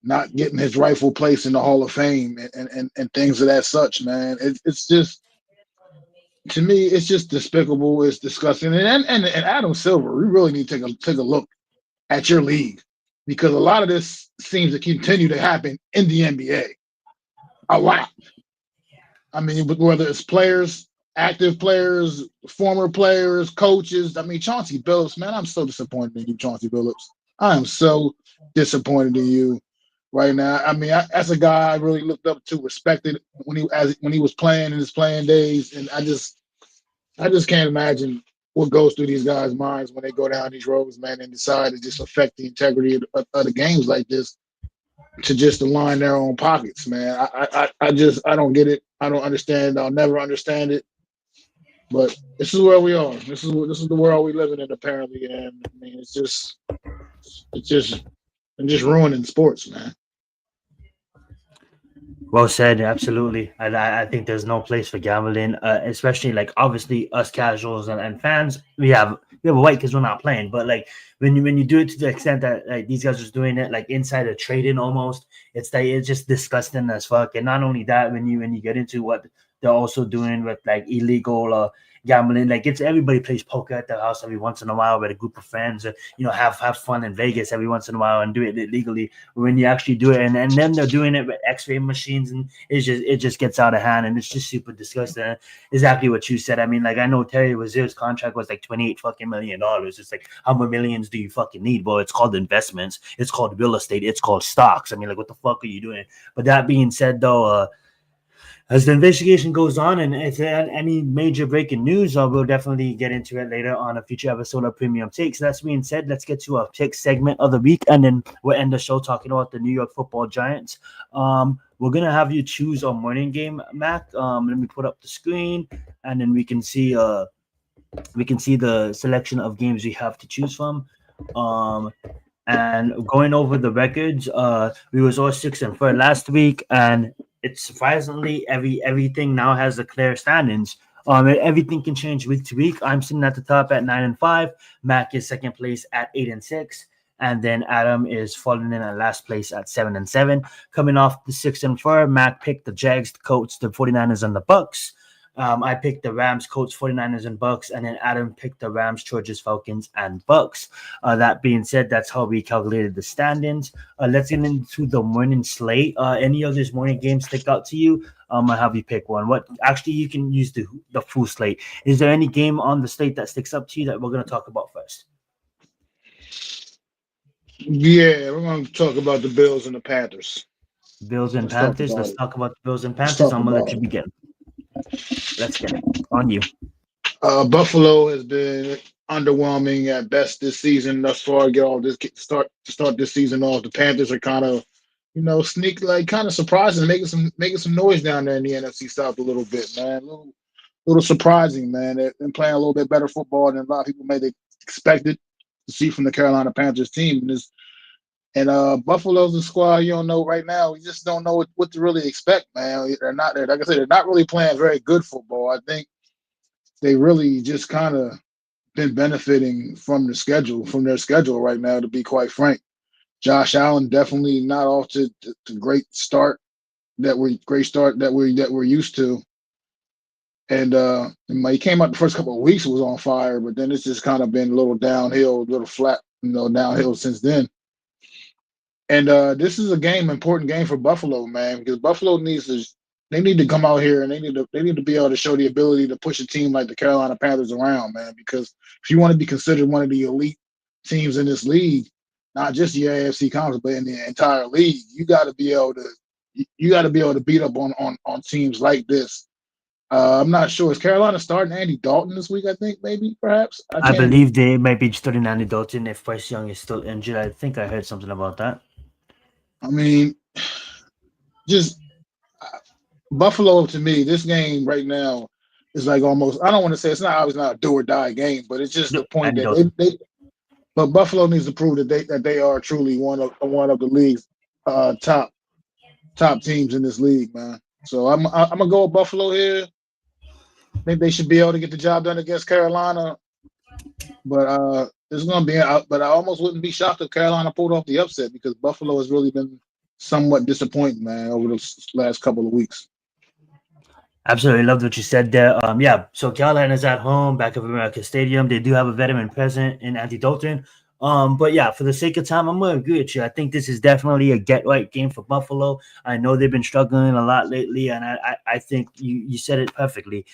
not getting his rightful place in the Hall of Fame and things of that such, man. It's just, to me, it's just despicable. It's disgusting. And Adam Silver, we really need to take a look at your league, because a lot of this seems to continue to happen in the NBA. A lot. I mean, whether it's players, active players, former players, coaches. I mean, Chauncey Billups, man, I'm so disappointed in you, Chauncey Billups. I am so disappointed in you right now. I mean, that's a guy I really looked up to, respected when he was playing in his playing days, and I just can't imagine what goes through these guys' minds when they go down these roads, man, and decide to just affect the integrity of the games like this to just align their own pockets, man. I don't get it. I don't understand. I'll never understand it. But this is where we are. This is the world we live in, apparently. And I mean, it's just ruining sports, man. Well said, absolutely. I think there's no place for gambling, especially like obviously us casuals and fans. We have a right because we're not playing, but like when you do it to the extent that like these guys are doing it like insider trading almost, it's just disgusting as fuck. And not only that, when you get into what they're also doing with like illegal gambling. Like it's everybody plays poker at their house every once in a while with a group of friends, or have fun in Vegas every once in a while and do it legally. When you actually do it, and then they're doing it with X-ray machines, and it just gets out of hand, and it's just super disgusting. And exactly what you said. I mean, like I know Terry Rozier's contract was like $28 million. It's like how many millions do you fucking need? Well, it's called investments. It's called real estate. It's called stocks. I mean, like what the fuck are you doing? But that being said, though. As the investigation goes on, and if there any major breaking news, we'll definitely get into it later on a future episode of Premium Takes. That being said, let's get to our pick segment of the week, and then we'll end the show talking about the New York Football Giants. We're gonna have you choose a morning game, Mac. Let me put up the screen, and then we can see the selection of games we have to choose from. And going over the records, we was all 6-4 last week, and it's surprisingly everything now has a clear standings. Everything can change week to week. I'm sitting at the top at 9-5. Mac is second place at 8-6, and then Adam is falling in at last place at 7-7. Coming off the 6-4, Mac picked the Jags, the Colts, the 49ers, and the Bucks. I picked the Rams, Colts, 49ers, and Bucks, and then Adam picked the Rams, Chargers, Falcons, and Bucks. That being said, that's how we calculated the standings. Let's get into the morning slate. Any of these morning games stick out to you? I'll have you pick one. What actually you can use the full slate. Is there any game on the slate that sticks up to you that we're going to talk about first? Yeah, we're going to talk about the Bills and the Panthers. Bills and Panthers. Let's talk about the Bills and Panthers. I'm going to let you begin. Let's get it. On you. Buffalo has been underwhelming at best this season thus far. Start this season off. The Panthers are kind of, kind of surprising, making some noise down there in the NFC South a little bit, man. A little surprising, man. They've been playing a little bit better football than a lot of people may have expected to see from the Carolina Panthers team. And Buffalo's a squad you don't know right now. We just don't know what to really expect, man. They're not there. Like I said, they're not really playing very good football. I think they really just kind of been benefiting from their schedule right now, to be quite frank. Josh Allen definitely not off to the great start that we're used to. And he came out the first couple of weeks, was on fire, but then it's just kind of been a little downhill, a little flat, downhill since then. And this is important game for Buffalo, man, because Buffalo need to come out here and they need to be able to show the ability to push a team like the Carolina Panthers around, man. Because if you want to be considered one of the elite teams in this league, not just the AFC Conference, but in the entire league, you got to be able to beat up on teams like this. I'm not sure. Is Carolina starting Andy Dalton this week? I think maybe, perhaps. I believe they might be starting Andy Dalton if Bryce Young is still injured. I think I heard something about that. I mean, just Buffalo, to me, this game right now is like almost, I don't want to say it's not a do or die game, but it's just the point that but Buffalo needs to prove that they are truly one of the league's top teams in this league, man. So I'm gonna go with Buffalo here. I think they should be able to get the job done against Carolina, but it's going to be out. But I almost wouldn't be shocked if Carolina pulled off the upset, because Buffalo has really been somewhat disappointing, man, over the last couple of weeks. Absolutely loved what you said there. So Carolina's at home, back of America Stadium. They do have a veteran present in Andy Dalton. But yeah, for the sake of time, I'm going to agree with you. I think this is definitely a get-right game for Buffalo. I know they've been struggling a lot lately, and I think you said it perfectly.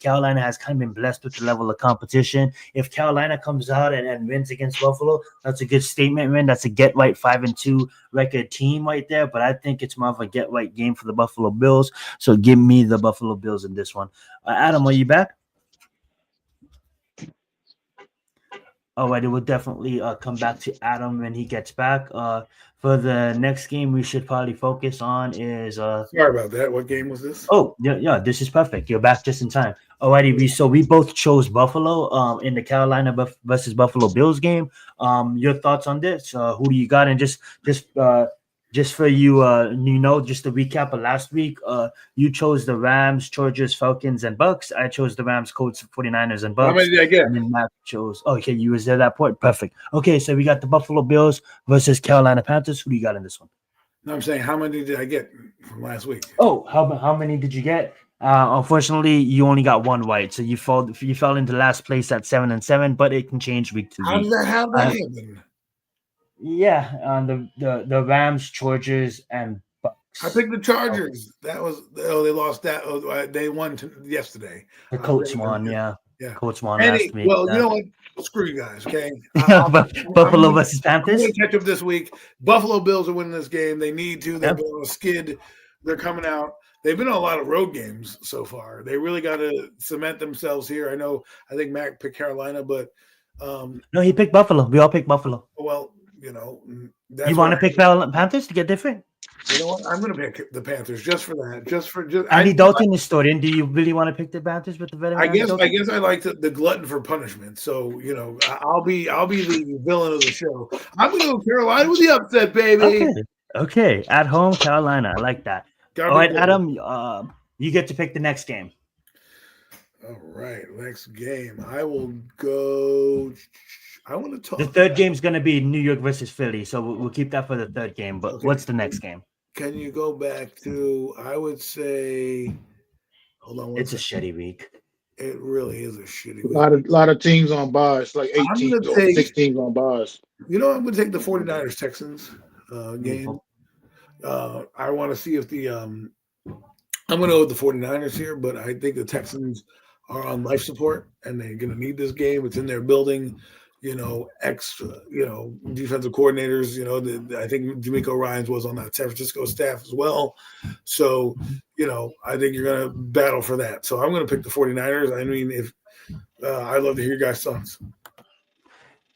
Carolina has kind of been blessed with the level of competition. If Carolina comes out and wins against Buffalo, that's a good statement, man. That's a get-right 5-2 record team right there, but I think it's more of a get-right game for the Buffalo Bills. So give me the Buffalo Bills in this one. Adam, are you back? All right, it will definitely come back to Adam when he gets back. For the next game, we should probably focus on is. Sorry about that. What game was this? Oh, yeah, this is perfect. You're back just in time. All righty, we both chose Buffalo in the Carolina versus Buffalo Bills game. Your thoughts on this? Who do you got? And just for you, just to recap of last week, you chose the Rams, Chargers, Falcons, and Bucks. I chose the Rams, Colts, 49ers, and Bucks. How many did I get? And then Matt chose. Okay, you was there at that point. Perfect. Okay, so we got the Buffalo Bills versus Carolina Panthers. Who do you got in this one? No, I'm saying how many did I get from last week? Oh, how many did you get? Unfortunately, you only got one white, so you fell into last place at 7-7, but it can change week to How week. did that Uh, happen? yeah, the Rams, Chargers, and I Bucks. picked the Chargers. That was they lost that. They won yesterday. The I Colts read won, that. yeah. Yeah. Colts won last week. Well, you know what? Screw you guys. Okay. Buffalo versus I'm Panthers. going to catch up this week. Buffalo Bills are winning this game. They need to. They've Yep. been on a skid. They're coming out. They've been on a lot of road games so far. They really got to cement themselves here. I think Mac picked Carolina, but No, he picked Buffalo. We all picked Buffalo. well, that's You want to pick Panthers to get different? You know what? I'm going to pick the Panthers just for that. Just Andy Dalton is stored in. Do you really want to pick the Panthers with the veteran? I guess I like the glutton for punishment. So I'll be the villain of the show. I'm going to go Carolina with the upset, baby. Okay. At home, Carolina. I like that. All right, Adam. You get to pick the next game. All right, next game. I will go. I want to talk. The third game's going to be New York versus Philly, so we'll keep that for the third game. But what's the next game? Can you go back to? I would say. Hold on. It's a shitty week. It really is a shitty week. A lot of teams on bars, like 8 teams or 6 teams on bars. I'm going to take the 49ers Texans game. I want to see if I'm going to go with the 49ers here, but I think the Texans are on life support and they're going to need this game. It's in their building. Extra, defensive coordinators, I think D'Amico Ryans was on that San Francisco staff as well. So, I think you're going to battle for that. So I'm going to pick the 49ers. I mean, I'd love to hear your guys' thoughts.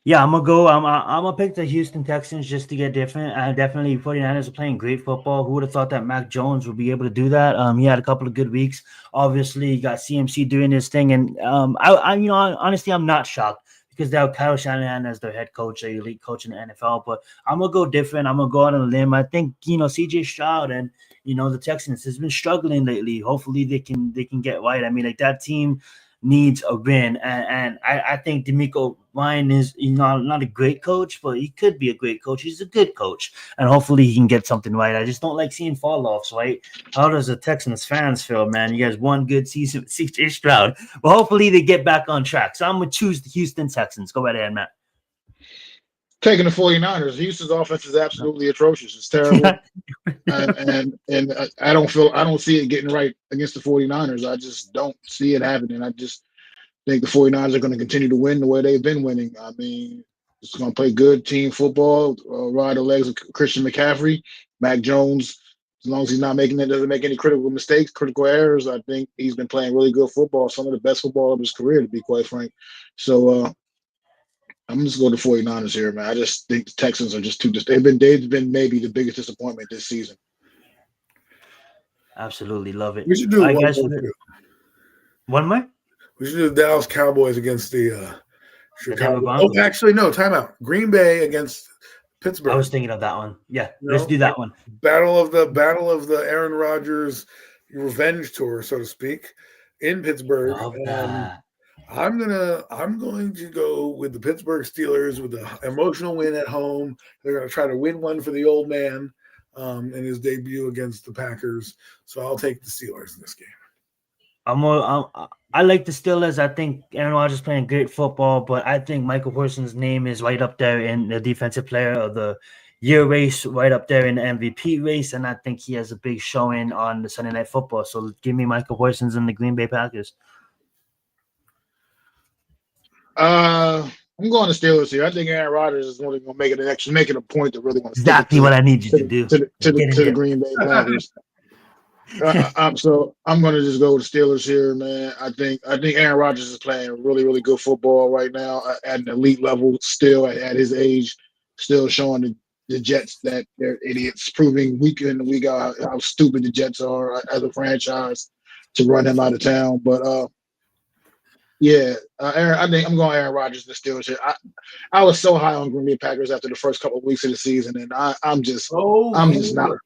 Yeah, I'm going to go. I'm going to pick the Houston Texans just to get different. Definitely 49ers are playing great football. Who would have thought that Mac Jones would be able to do that? He had a couple of good weeks. Obviously, you got CMC doing his thing. And honestly, I'm not shocked, because they have Kyle Shanahan as their head coach, their elite coach in the NFL. But I'm going to go different. I'm going to go out on a limb. I think, CJ Stroud and, the Texans has been struggling lately. Hopefully they can get right. I mean, like, that team needs a win. And I think D'Amico Ryan is not a great coach, but he could be a great coach. He's a good coach. And hopefully he can get something right. I just don't like seeing fall-offs, right? How does the Texans fans feel, man? You guys won good season with CJ Stroud. But hopefully they get back on track. So I'm going to choose the Houston Texans. Go right ahead, Matt. Taking the 49ers. Houston's offense is absolutely atrocious. It's terrible. and I don't see it getting right against the 49ers. I just don't see it happening. I just think the 49ers are going to continue to win the way they've been winning. I mean, it's going to play good team football, ride the legs of Christian McCaffrey, Mac Jones. As long as he's not doesn't make any critical mistakes, critical errors, I think he's been playing really good football, some of the best football of his career, to be quite frank. So I'm just going to 49ers here, man. I just think the Texans are just too. They've been maybe the biggest disappointment this season. Absolutely love it. We should do one more. We should do the Dallas Cowboys against the Chicago. Oh, actually, no. Timeout. Green Bay against Pittsburgh. I was thinking of that one. Yeah, let's do that one. Battle of the Aaron Rodgers revenge tour, so to speak, in Pittsburgh. I'm going to go with the Pittsburgh Steelers with the emotional win at home. They're going to try to win one for the old man in his debut against the Packers. So I'll take the Steelers in this game. I like the Steelers. I think Aaron Rodgers is playing great football, but I think Michael Parsons' name is right up there in the defensive player of the year race, right up there in the MVP race, and I think he has a big showing on the Sunday Night Football. So give me Michael Parsons and the Green Bay Packers. I'm going to Steelers here. I think Aaron Rodgers is really going to make it a point to really want to exactly what I need you to do to the Green Bay Packers. So I'm going to just go with the Steelers here, man. I think Aaron Rodgers is playing really, really good football right now at an elite level. Still at his age, still showing the Jets that they're idiots, proving week in and week out how stupid the Jets are as a franchise to run him out of town. But I think I'm going Aaron Rodgers and the Steelers here. I was so high on Green Bay Packers after the first couple of weeks of the season, and I'm just not.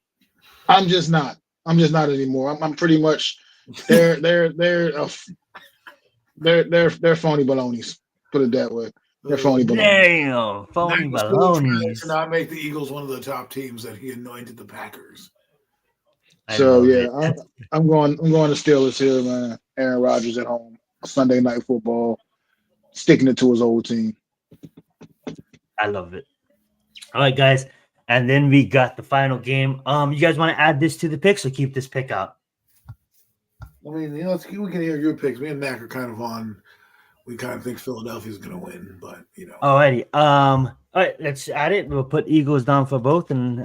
I'm just not anymore. I'm pretty much they're phony balonies. Put it that way. They're phony balonies. Damn, phony balonies. To not make the Eagles one of the top teams that he anointed the Packers. I So love yeah, it. I'm going to Steelers here, man. Aaron Rodgers at home. Sunday night football, sticking it to his old team. I love it. All right, guys. And then we got the final game. You guys want to add this to the picks or keep this pick out? I mean, we can hear your picks. Me and Mac are kind of on. We kind of think Philadelphia's going to win, but Alrighty. All right, let's add it. We'll put Eagles down for both. And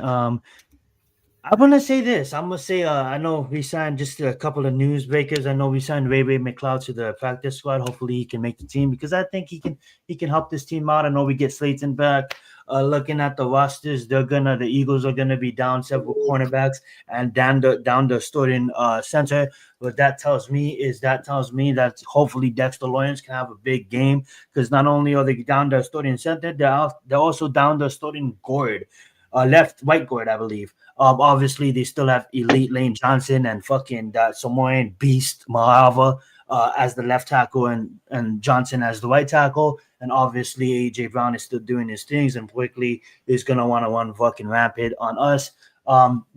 I'm gonna say this. I'm gonna say I know we signed just a couple of newsbreakers. I know we signed Ray McLeod to the practice squad. Hopefully he can make the team because I think he can help this team out. I know we get Slayton back. Looking at the rosters, the Eagles are gonna be down several cornerbacks and down the starting center. What that tells me that hopefully Dexter Lawrence can have a big game because not only are they down the starting center, they're also down the starting guard, right guard, I believe. Obviously, they still have elite Lane Johnson and fucking that Samoan beast Mahava as the left tackle and Johnson as the right tackle. And obviously, AJ Brown is still doing his things, and Blakely is gonna want to run fucking rampant on us.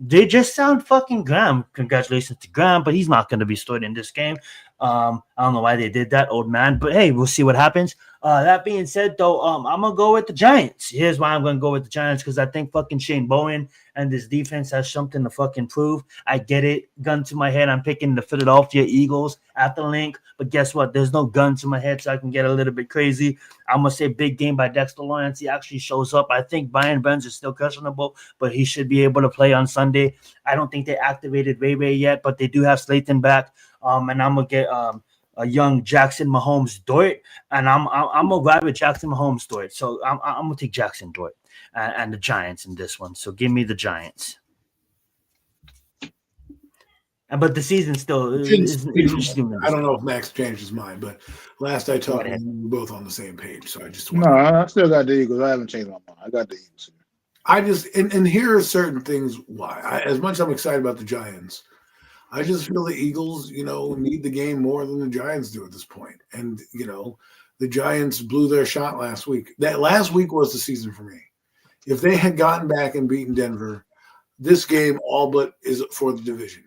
They just sound fucking Graham. Congratulations to Graham, but he's not gonna be starting in this game. I don't know why they did that, old man. But hey, we'll see what happens. That being said, though, I'm gonna go with the Giants. Here's why I'm gonna go with the Giants because I think fucking Shane Bowen and this defense has something to fucking prove. I get it. Gun to my head, I'm picking the Philadelphia Eagles at the link. But guess what? There's no gun to my head, so I can get a little bit crazy. I'm gonna say big game by Dexter Lawrence. He actually shows up. I think Brian Burns is still questionable, but he should be able to play on Sunday. I don't think they activated Ray yet, but they do have Slayton back. And I'm gonna get a young Jackson Mahomes Dort, and I'm gonna ride with Jackson Mahomes Dort. So I'm gonna take Jackson Dort and the Giants in this one. So give me the Giants. But the season still is I don't know if Max changed his mind, but last I talked, we were both on the same page. So I just I still got the Eagles. I haven't changed my mind. I got the Eagles. I just and here are certain things why. As much as I'm excited about the Giants, I just feel the Eagles, need the game more than the Giants do at this point. And, the Giants blew their shot last week. That last week was the season for me. If they had gotten back and beaten Denver, this game all but is for the division,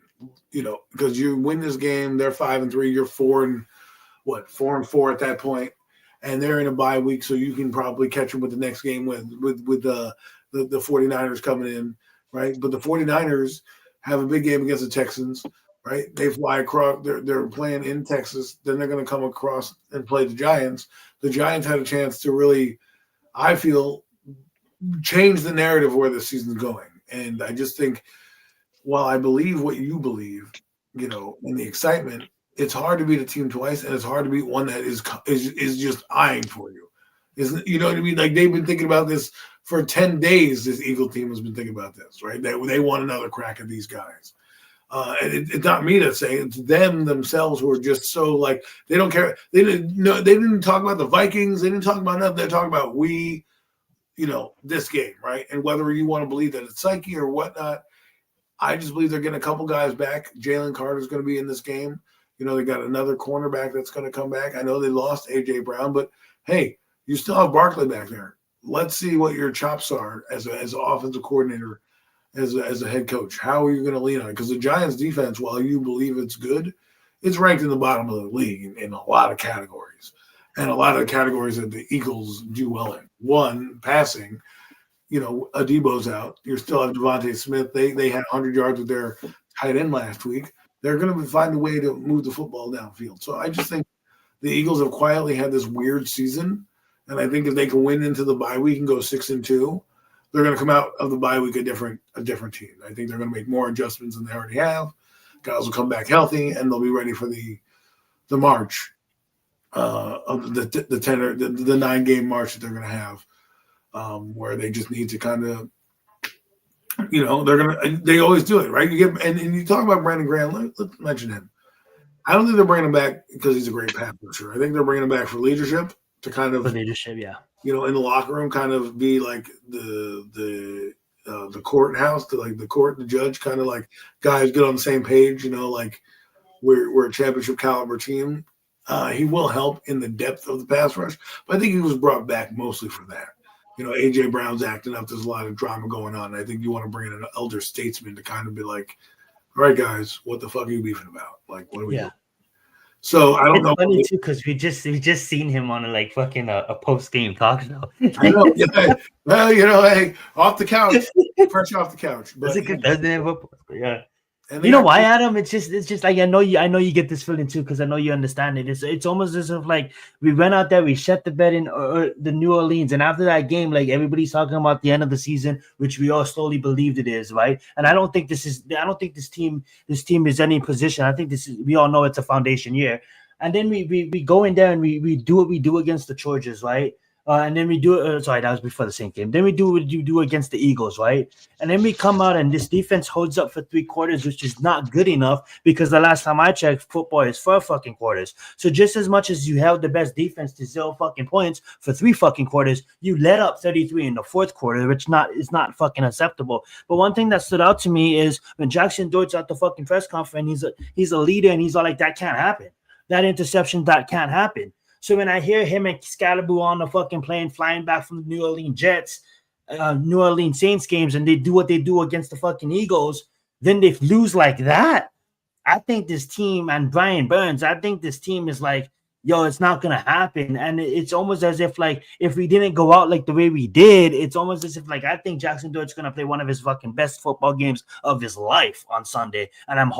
because you win this game, they're 5-3, you're 4-4 at that point, and they're in a bye week, so you can probably catch them with the next game with the 49ers coming in, right? But the 49ers have a big game against the Texans, right? They fly across. They're playing in Texas. Then they're going to come across and play the Giants. The Giants had a chance to really, I feel, change the narrative where the season's going. And I just think, while I believe what you believe, in the excitement, it's hard to beat a team twice, and it's hard to beat one that is just eyeing for you. Isn't you know what I mean? Like they've been thinking about this for 10 days. This Eagle team has been thinking about this, right? They want another crack at these guys. And it's not me that's saying, it's them themselves who are just so like they don't care. They didn't talk about the Vikings. They didn't talk about nothing. They're talking about this game, right? And whether you want to believe that it's psyche or whatnot, I just believe they're getting a couple guys back. Jalen Carter's going to be in this game. They got another cornerback that's going to come back. I know they lost AJ Brown, but hey, you still have Barkley back there. Let's see what your chops are as an offensive coordinator, as a head coach. How are you going to lean on it? Because the Giants' defense, while you believe it's good, it's ranked in the bottom of the league in a lot of categories, and a lot of the categories that the Eagles do well in. One, passing. Adebo's out. You still have Devontae Smith. They had 100 yards with their tight end last week. They're going to find a way to move the football downfield. So I just think the Eagles have quietly had this weird season. And I think if they can win into the bye week and go 6-2, they're going to come out of the bye week a different team. I think they're going to make more adjustments than they already have. Guys will come back healthy, and they'll be ready for the march of the 9-game march that they're going to have, where they just need to kind of, they always do it, right? You get and you talk about Brandon Graham. Let's mention him. I don't think they're bringing him back because he's a great pass rusher. I think they're bringing him back for leadership. To kind of leadership, yeah. In the locker room, kind of be like the courthouse, the court, the judge, kind of like guys get on the same page. Like we're a championship caliber team. He will help in the depth of the pass rush, but I think he was brought back mostly for that. AJ Brown's acting up. There's a lot of drama going on. I think you want to bring in an elder statesman to kind of be like, all right, guys, what the fuck are you beefing about? Like, what are we Yeah. doing? So I don't It's know. funny too because we just seen him on like fucking a post game talk show. I know. Yeah. Well, hey, off the couch, fresh off the couch. That's But a good Thursday night football. Yeah. and they You know got why, Adam? It's just like I know you get this feeling too because I know you understand it. It's almost as if like we went out there, we shut the bed in the New Orleans, and after that game, like everybody's talking about the end of the season, which we all slowly believed it is, right? And I don't think this team is any position. I think we all know it's a foundation year. And then we go in there and we do what we do against the Chargers, right? And then we do it. Sorry, that was before the same game. Then we do what you do against the Eagles, right? And then we come out and this defense holds up for 3 quarters, which is not good enough because the last time I checked, football is 4 fucking quarters. So just as much as you held the best defense to 0 fucking points for 3 fucking quarters, you let up 33 in the 4th quarter, which is not fucking acceptable. But one thing that stood out to me is when Jackson Dort's at the fucking press conference, he's a leader and he's all like, that can't happen. That interception, that can't happen. So when I hear him and Scalaboo on the fucking plane flying back from the New Orleans Jets, New Orleans Saints games, and they do what they do against the fucking Eagles, then they lose like that. I think this team and Brian Burns, I think this team is like, yo, it's not gonna happen. And it's almost as if like if we didn't go out like the way we did, it's almost as if like I think Jackson Dort's gonna play one of his fucking best football games of his life on Sunday. And I'm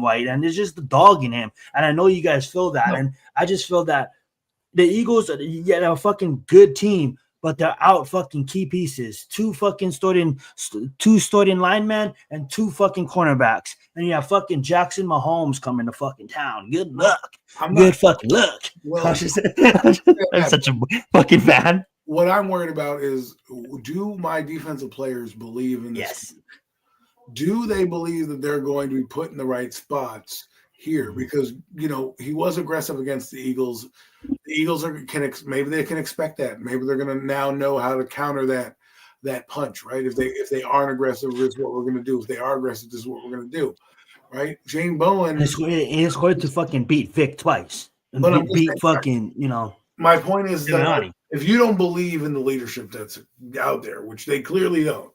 right. And there's just the dog in him. And I know you guys feel that. And I just feel that the Eagles, they're a fucking good team, but they're out fucking key pieces. 2 starting linemen and 2 fucking cornerbacks. And you have fucking Jackson Mahomes coming to fucking town. Good luck. Good fucking luck. Well, I'm such a fucking fan. What I'm worried about is, do my defensive players believe in this? Yes. Do they believe that they're going to be put in the right spots here? Because, he was aggressive against the Eagles. The Eagles maybe they can expect that. Maybe they're going to now know how to counter that punch, right? If they aren't aggressive, this is what we're going to do. If they are aggressive, this is what we're going to do, right? Shane Bowen. It's hard to fucking beat Vic twice. And beat fucking, My point is that if you don't believe in the leadership that's out there, which they clearly don't,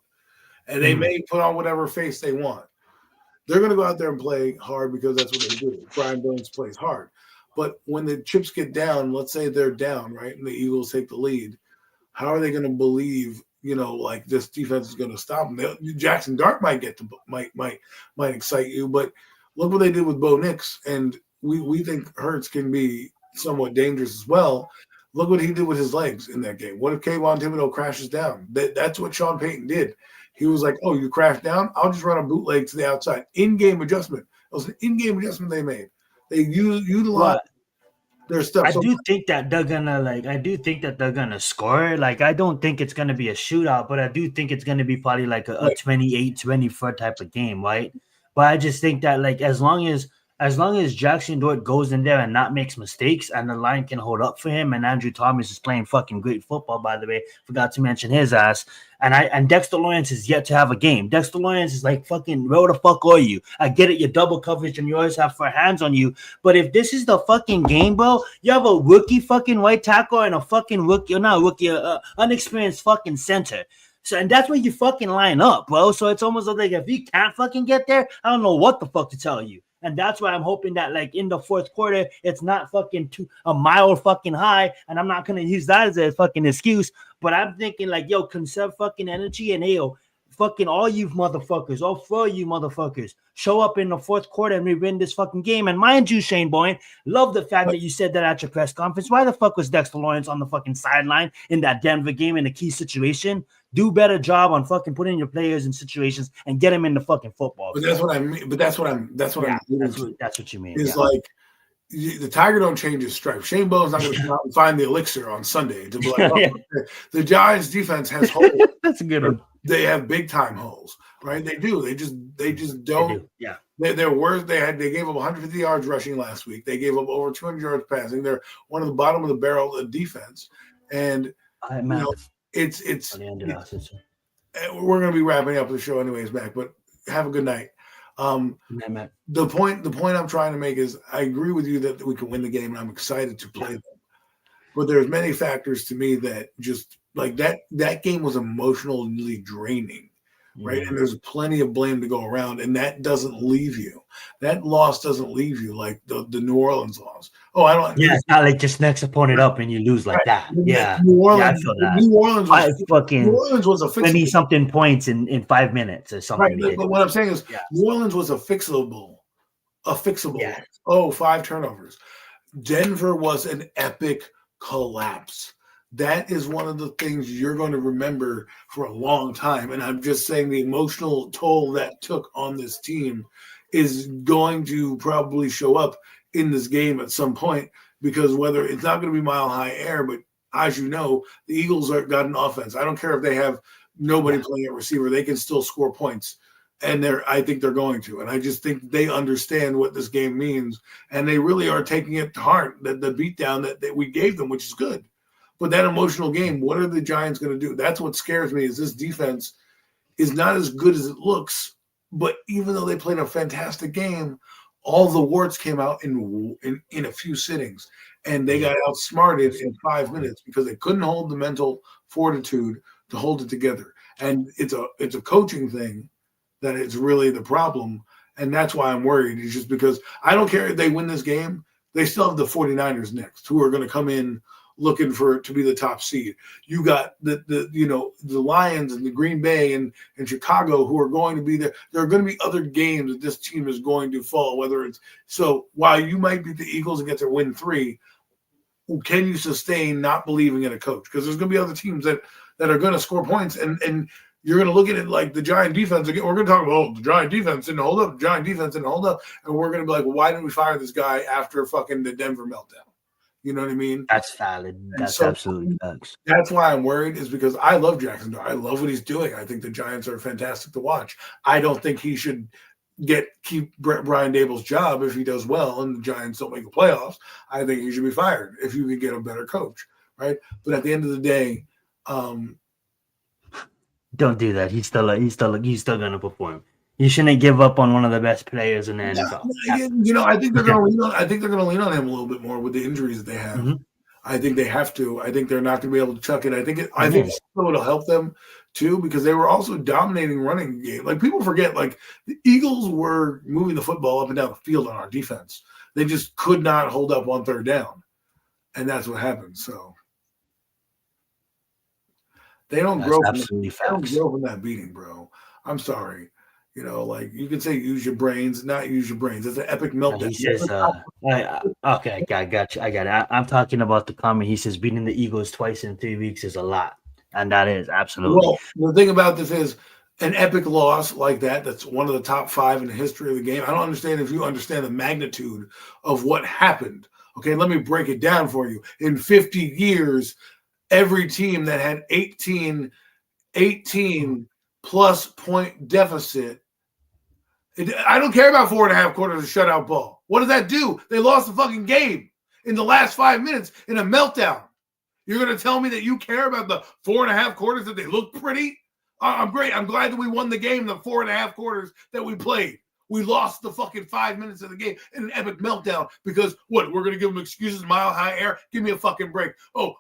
and they may put on whatever face they want, they're going to go out there and play hard because that's what they do. Brian Burns plays hard. But when the chips get down, let's say they're down, right, and the Eagles take the lead, how are they going to believe, like this defense is going to stop them? Jackson Dart might excite you, but look what they did with Bo Nix, and we think Hurts can be somewhat dangerous as well. Look what he did with his legs in that game. What if Kayvon Thibodeau crashes down? That's what Sean Payton did. He was like, oh, you crashed down? I'll just run a bootleg to the outside. In-game adjustment. It was an in-game adjustment they made. They utilize their stuff. I do think that they're gonna score. Like, I don't think it's gonna be a shootout, but I do think it's gonna be probably like a 28-24 type of game, right? But I just think that like as long as Jackson Dort goes in there and not makes mistakes and the line can hold up for him, and Andrew Thomas is playing fucking great football, by the way. Forgot to mention his ass. And Dexter Lawrence is yet to have a game. Dexter Lawrence is like fucking, where the fuck are you? I get it, you're double coverage and you always have 4 hands on you. But if this is the fucking game, bro, you have a rookie fucking right tackle and a fucking rookie, or not rookie, unexperienced fucking center. So, and that's where you fucking line up, bro. So it's almost like if you can't fucking get there, I don't know what the fuck to tell you. And that's why I'm hoping that like in the 4th quarter, it's not fucking a mile fucking high. And I'm not going to use that as a fucking excuse, but I'm thinking like, yo, conserve fucking energy and fucking all you motherfuckers, all 4 of you motherfuckers show up in the 4th quarter and we win this fucking game. And mind you, Shane Bowen, love the fact that you said that at your press conference. Why the fuck was Dexter Lawrence on the fucking sideline in that Denver game in a key situation? Do better job on fucking putting your players in situations and get them in the fucking football. But that's what I mean. But that's what I'm. That's what that's what you mean. It's like the tiger don't change his stripes. Shane Bowen's not going to come out and find the elixir on Sunday to be like, oh, the Giants defense has holes. That's a good one. They have big time holes, right? They do. They just don't. Do. Yeah. They're worse. They gave up 150 yards rushing last week. They gave up over 200 yards passing. They're one of the bottom of the barrel of defense, and it's we're going to be wrapping up the show anyways, Mac, but have a good night. The point I'm trying to make is I agree with you that we can win the game, and I'm excited to play them. But there's many factors to me that just like that game was emotionally draining right? And there's plenty of blame to go around, and that doesn't leave you. That loss doesn't leave you like the New Orleans loss. Oh, I don't. Yeah, it's not like just next opponent up and you lose like that. Yeah, New Orleans, I feel that. New Orleans New Orleans was a fixable. 20-something points in 5 minutes or something. Right, but what I'm saying is, New Orleans was a fixable. Yeah. Oh, 5 turnovers. Denver was an epic collapse. That is one of the things you're going to remember for a long time. And I'm just saying the emotional toll that took on this team is going to probably show up in this game at some point, because whether it's not going to be mile high air, but as you know, the Eagles got an offense. I don't care if they have nobody playing at receiver, they can still score points. And I think they're going to. And I just think they understand what this game means. And they really are taking it to heart, the beatdown that we gave them, which is good. But that emotional game, what are the Giants going to do? That's what scares me, is this defense is not as good as it looks. But even though they played a fantastic game, all the warts came out in a few sittings. And they got outsmarted in 5 minutes because they couldn't hold the mental fortitude to hold it together. And it's a coaching thing that is really the problem. And that's why I'm worried. It's just because I don't care if they win this game. They still have the 49ers next, who are going to come in looking to be the top seed. You got the Lions and the Green Bay and Chicago, who are going to be there. There are going to be other games that this team is going to fall, whether it's so while you might beat the Eagles and get to win 3, can you sustain not believing in a coach? Because there's going to be other teams that are going to score points, and you're going to look at it like the Giant defense again. We're going to talk about the Giant defense didn't hold up. The Giant defense didn't hold up. And we're going to be like, well, why didn't we fire this guy after fucking the Denver meltdown? You know what I mean? That's valid. That's absolutely facts. That's why I'm worried, is because I love Jackson. I love what he's doing. I think the Giants are fantastic to watch. I don't think he should keep Brian Dable's job if he does well and the Giants don't make the playoffs. I think he should be fired if you can get a better coach, right? But at the end of the day, don't do that. He's still gonna perform. You shouldn't give up on one of the best players in the NFL. I think they're gonna lean on him a little bit more with the injuries that they have. Mm-hmm. I think they have to. I think they're not gonna be able to chuck it. I think it'll help them too, because they were also dominating running game. Like, people forget, like, the Eagles were moving the football up and down the field on our defense. They just could not hold up on third down, and that's what happened. So they don't grow from that beating, bro. I'm sorry. Like, you can say use your brains, not use your brains. It's an epic meltdown. He says, okay, I got you. I got it. I'm talking about the comment. He says beating the Eagles twice in 3 weeks is a lot. And that is absolutely. Well, the thing about this is an epic loss like that's one of the top 5 in the history of the game. I don't understand if you understand the magnitude of what happened. Okay, let me break it down for you. In 50 years, every team that had 18 plus point deficit. I don't care about 4.5 quarters of shutout ball. What does that do? They lost the fucking game in the last 5 minutes in a meltdown. You're going to tell me that you care about the 4.5 quarters that they look pretty? I'm great. I'm glad that we won the game, the 4.5 quarters that we played. We lost the fucking 5 minutes of the game in an epic meltdown because what? We're going to give them excuses, mile high air? Give me a fucking break. Oh,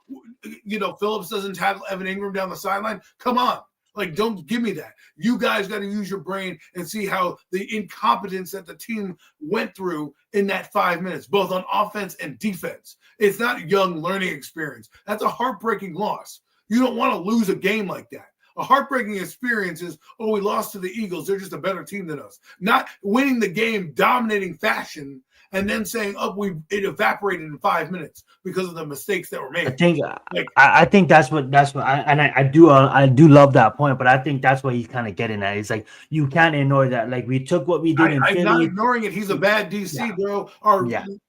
Phillips doesn't tackle Evan Ingram down the sideline? Come on. Like, don't give me that. You guys got to use your brain and see how the incompetence that the team went through in that 5 minutes, both on offense and defense. It's not young learning experience. That's a heartbreaking loss. You don't want to lose a game like that. A heartbreaking experience is, we lost to the Eagles. They're just a better team than us. Not winning the game, dominating fashion, and then saying, it evaporated in 5 minutes because of the mistakes that were made. I think that's what I do love that point, but I think that's what he's kind of getting at. It's like, you can't ignore that. Like, we took what we did in Philly. I'm not ignoring it. He's a bad DC, bro.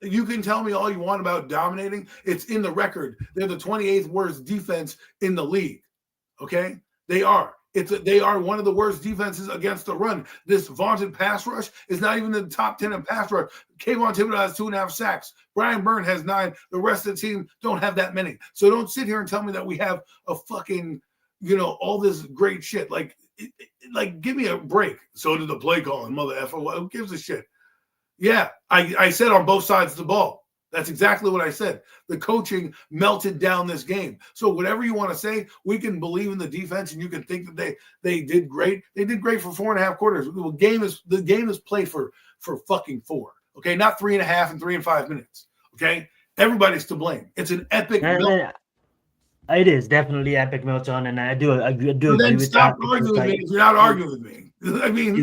You can tell me all you want about dominating. It's in the record. They're the 28th worst defense in the league. Okay? They are. They are one of the worst defenses against the run. This vaunted pass rush is not even in the top 10 in pass rush. Kayvon Thibodeau has 2.5 sacks. Brian Byrne has 9. The rest of the team don't have that many. So don't sit here and tell me that we have a fucking, all this great shit. Like, give me a break. So did the play calling, mother effer. Who gives a shit? Yeah, I said on both sides of the ball. That's exactly what I said. The coaching melted down this game. So whatever you want to say, we can believe in the defense, and you can think that they did great. They did great for 4.5 quarters. The game is played for fucking 4. Okay, not 3.5 and 3 and 5 minutes. Okay, everybody's to blame. It's an epic. It is definitely epic meltdown, and I do agree with stop that. arguing with me if you're not arguing with me. I mean,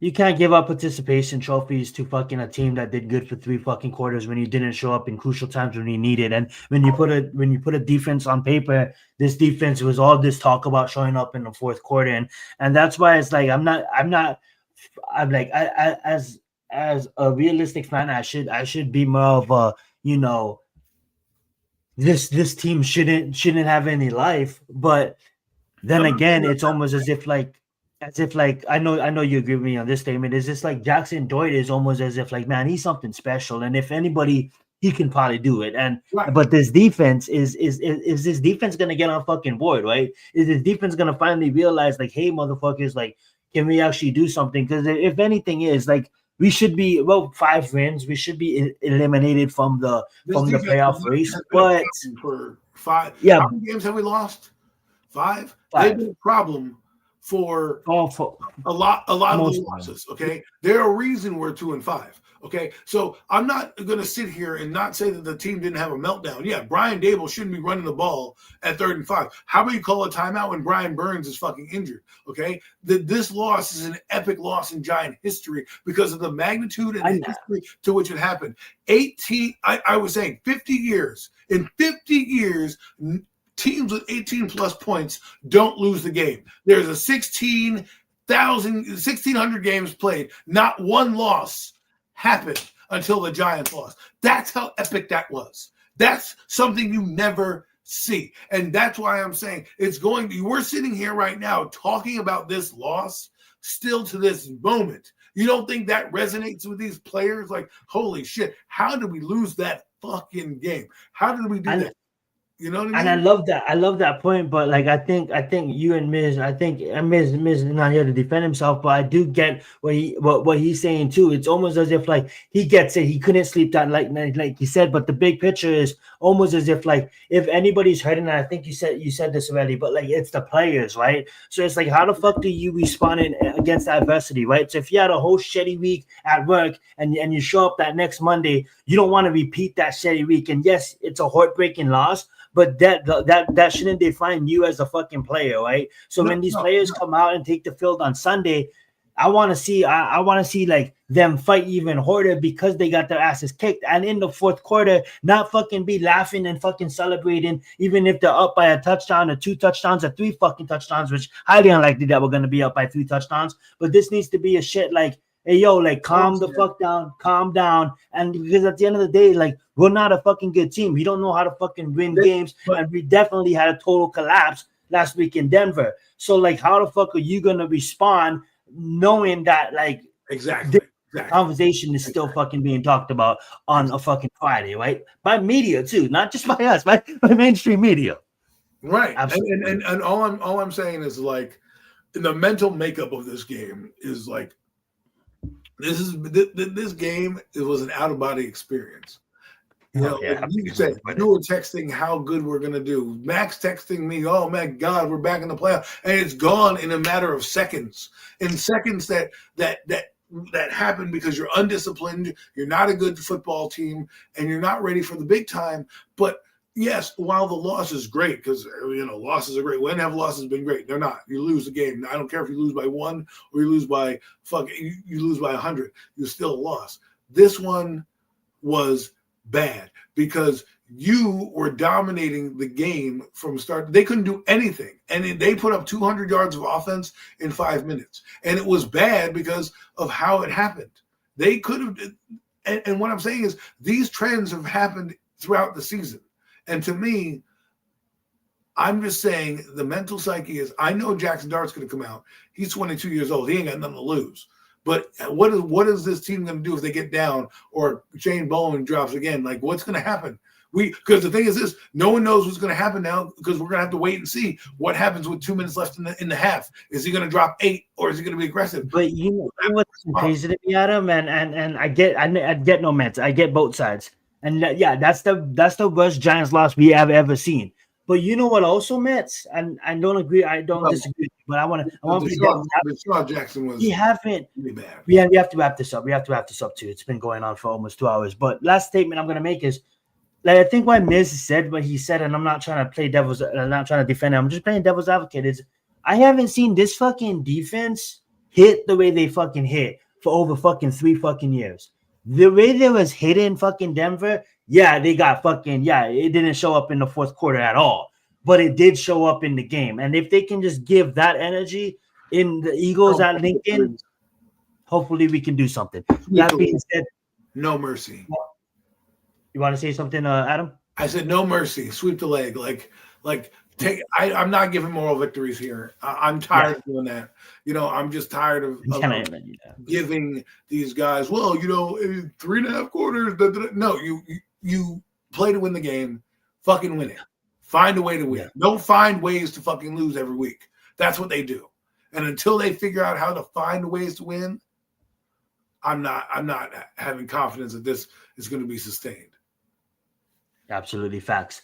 you can't give up participation trophies to fucking a team that did good for 3 fucking quarters when you didn't show up in crucial times when you needed. And when you put a defense on paper, this defense was all this talk about showing up in the fourth quarter, and that's why it's like I'm like as a realistic fan, I should be more of a, you know, this team shouldn't have any life. But then again, it's almost as if I know you agree with me on this statement. It's just like Jackson Doyle is almost as if like, man, he's something special, and if anybody, he can probably do it. And right. But this defense is this defense gonna get on fucking board, right? Is this defense gonna finally realize like, hey, motherfuckers, like, can we actually do something? Because if anything is like, we should be 5 wins. We should be eliminated from the playoff race. But for 5, yeah, how many games have we lost? 5. They've been a problem for a lot of the losses. Okay, there's a reason we're 2 and 5. Okay, so I'm not going to sit here and not say that the team didn't have a meltdown. Yeah, Brian Dable shouldn't be running the ball at 3rd and 5. How about you call a timeout when Brian Burns is fucking injured? Okay, this loss is an epic loss in Giant history because of the magnitude and the history to which it happened. 18, I was saying 50 years. In 50 years, teams with 18 plus points don't lose the game. There's a 1,600 games played. Not one loss happened until the Giants lost. That's how epic that was. That's something you never see. And that's why I'm saying we're sitting here right now talking about this loss still to this moment. You don't think that resonates with these players? Like, holy shit, how did we lose that fucking game? How did we do that? You know what I mean? And I love that. I love that point. But like, I think you and Miz, Miz is not here to defend himself, but I do get what he's saying too. It's almost as if like he gets it. He couldn't sleep that night, like he said. But the big picture is almost as if like, if anybody's hurting, and I think you said this already, but like, it's the players, right? So it's like, how the fuck do you respond against adversity, right? So if you had a whole shitty week at work and you show up that next Monday, you don't want to repeat that shitty week. And yes, it's a heartbreaking loss, but that shouldn't define you as a fucking player, right? So when these players come out and take the field on Sunday, I want to see like them fight even harder because they got their asses kicked. And in the fourth quarter, not fucking be laughing and fucking celebrating, even if they're up by a touchdown or 2 touchdowns or 3 fucking touchdowns, which highly unlikely that we're gonna be up by 3 touchdowns. But this needs to be a shit like, hey, yo, like, calm the fuck down, calm down. And because at the end of the day, like, we're not a fucking good team. We don't know how to fucking win games. And we definitely had a total collapse last week in Denver. So, like, how the fuck are you going to respond knowing that, like, exactly. Conversation is still fucking being talked about on a fucking Friday, right? By media, too. Not just by us, by mainstream media. Right. Absolutely. And all I'm saying is, like, the mental makeup of this game is, like, this game, it was an out of body experience. You know, you said you were texting how good we're gonna do. Max texting me, "Oh my God, we're back in the playoff," and it's gone in a matter of seconds. In seconds that happened because you're undisciplined, you're not a good football team, and you're not ready for the big time. But yes, while the loss is great, because losses are great. When have losses been great? They're not. You lose the game. I don't care if you lose by 1 or you lose by you lose by 100. You still lost. This one was bad because you were dominating the game from start. They couldn't do anything, and they put up 200 yards of offense in 5 minutes, and it was bad because of how it happened. They could have, and what I'm saying is these trends have happened throughout the season. And to me, I'm just saying the mental psyche is, I know Jackson Dart's going to come out. He's 22 years old. He ain't got nothing to lose. But what is this team going to do if they get down or Shane Bowman drops again? Like, what's going to happen? Because the thing is this, no one knows what's going to happen now because we're going to have to wait and see what happens with 2 minutes left in the half. Is he going to drop 8 or is he going to be aggressive? But you know what's crazy to me, Adam, and I get no meds. I get both sides. And that's the worst Giants loss we have ever seen. But you know what? Also, Mets, and I don't agree. I don't disagree. But I want to be Deshaun Jackson was we haven't. really bad. We have to wrap this up. We have to wrap this up too. It's been going on for almost 2 hours. But last statement I'm going to make is, like, I think why Miz said what he said, and I'm not trying to play devil's. I'm not trying to defend him. I'm just playing devil's advocate. Is I haven't seen this fucking defense hit the way they fucking hit for over fucking 3 fucking years. The way they was hitting fucking Denver, they got fucking, it didn't show up in the fourth quarter at all, but it did show up in the game. And if they can just give that energy in the Eagles at Lincoln, hopefully we can do something. That being said, no mercy. You want to say something, Adam? I said no mercy. Sweep the leg. I'm not giving moral victories here. I'm tired of doing that. I'm just tired of giving these guys, 3.5 quarters. No, you play to win the game. Fucking win it. Find a way to win. Yeah. Don't find ways to fucking lose every week. That's what they do. And until they figure out how to find ways to win, I'm not having confidence that this is going to be sustained. Absolutely, facts.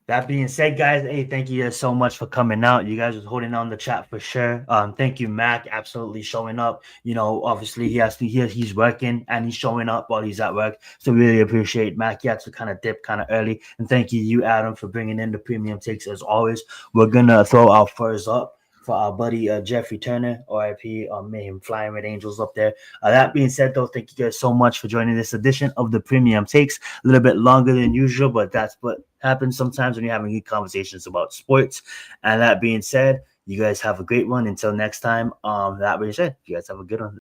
That being said, guys, hey, thank you guys so much for coming out. You guys was holding on the chat for sure. Thank you, Mac, absolutely showing up. Obviously he's working and he's showing up while he's at work. So really appreciate Mac. He had to kind of dip kind of early. And thank you, Adam, for bringing in the premium takes as always. We're gonna throw our furs up for our buddy Jeffrey Turner, RIP, may him flying with angels up there. That being said, though, thank you guys so much for joining this edition of the Premium Takes. A little bit longer than usual, but that's what happens sometimes when you're having good conversations about sports. And that being said, you guys have a great one. Until next time, that being said, you guys have a good one.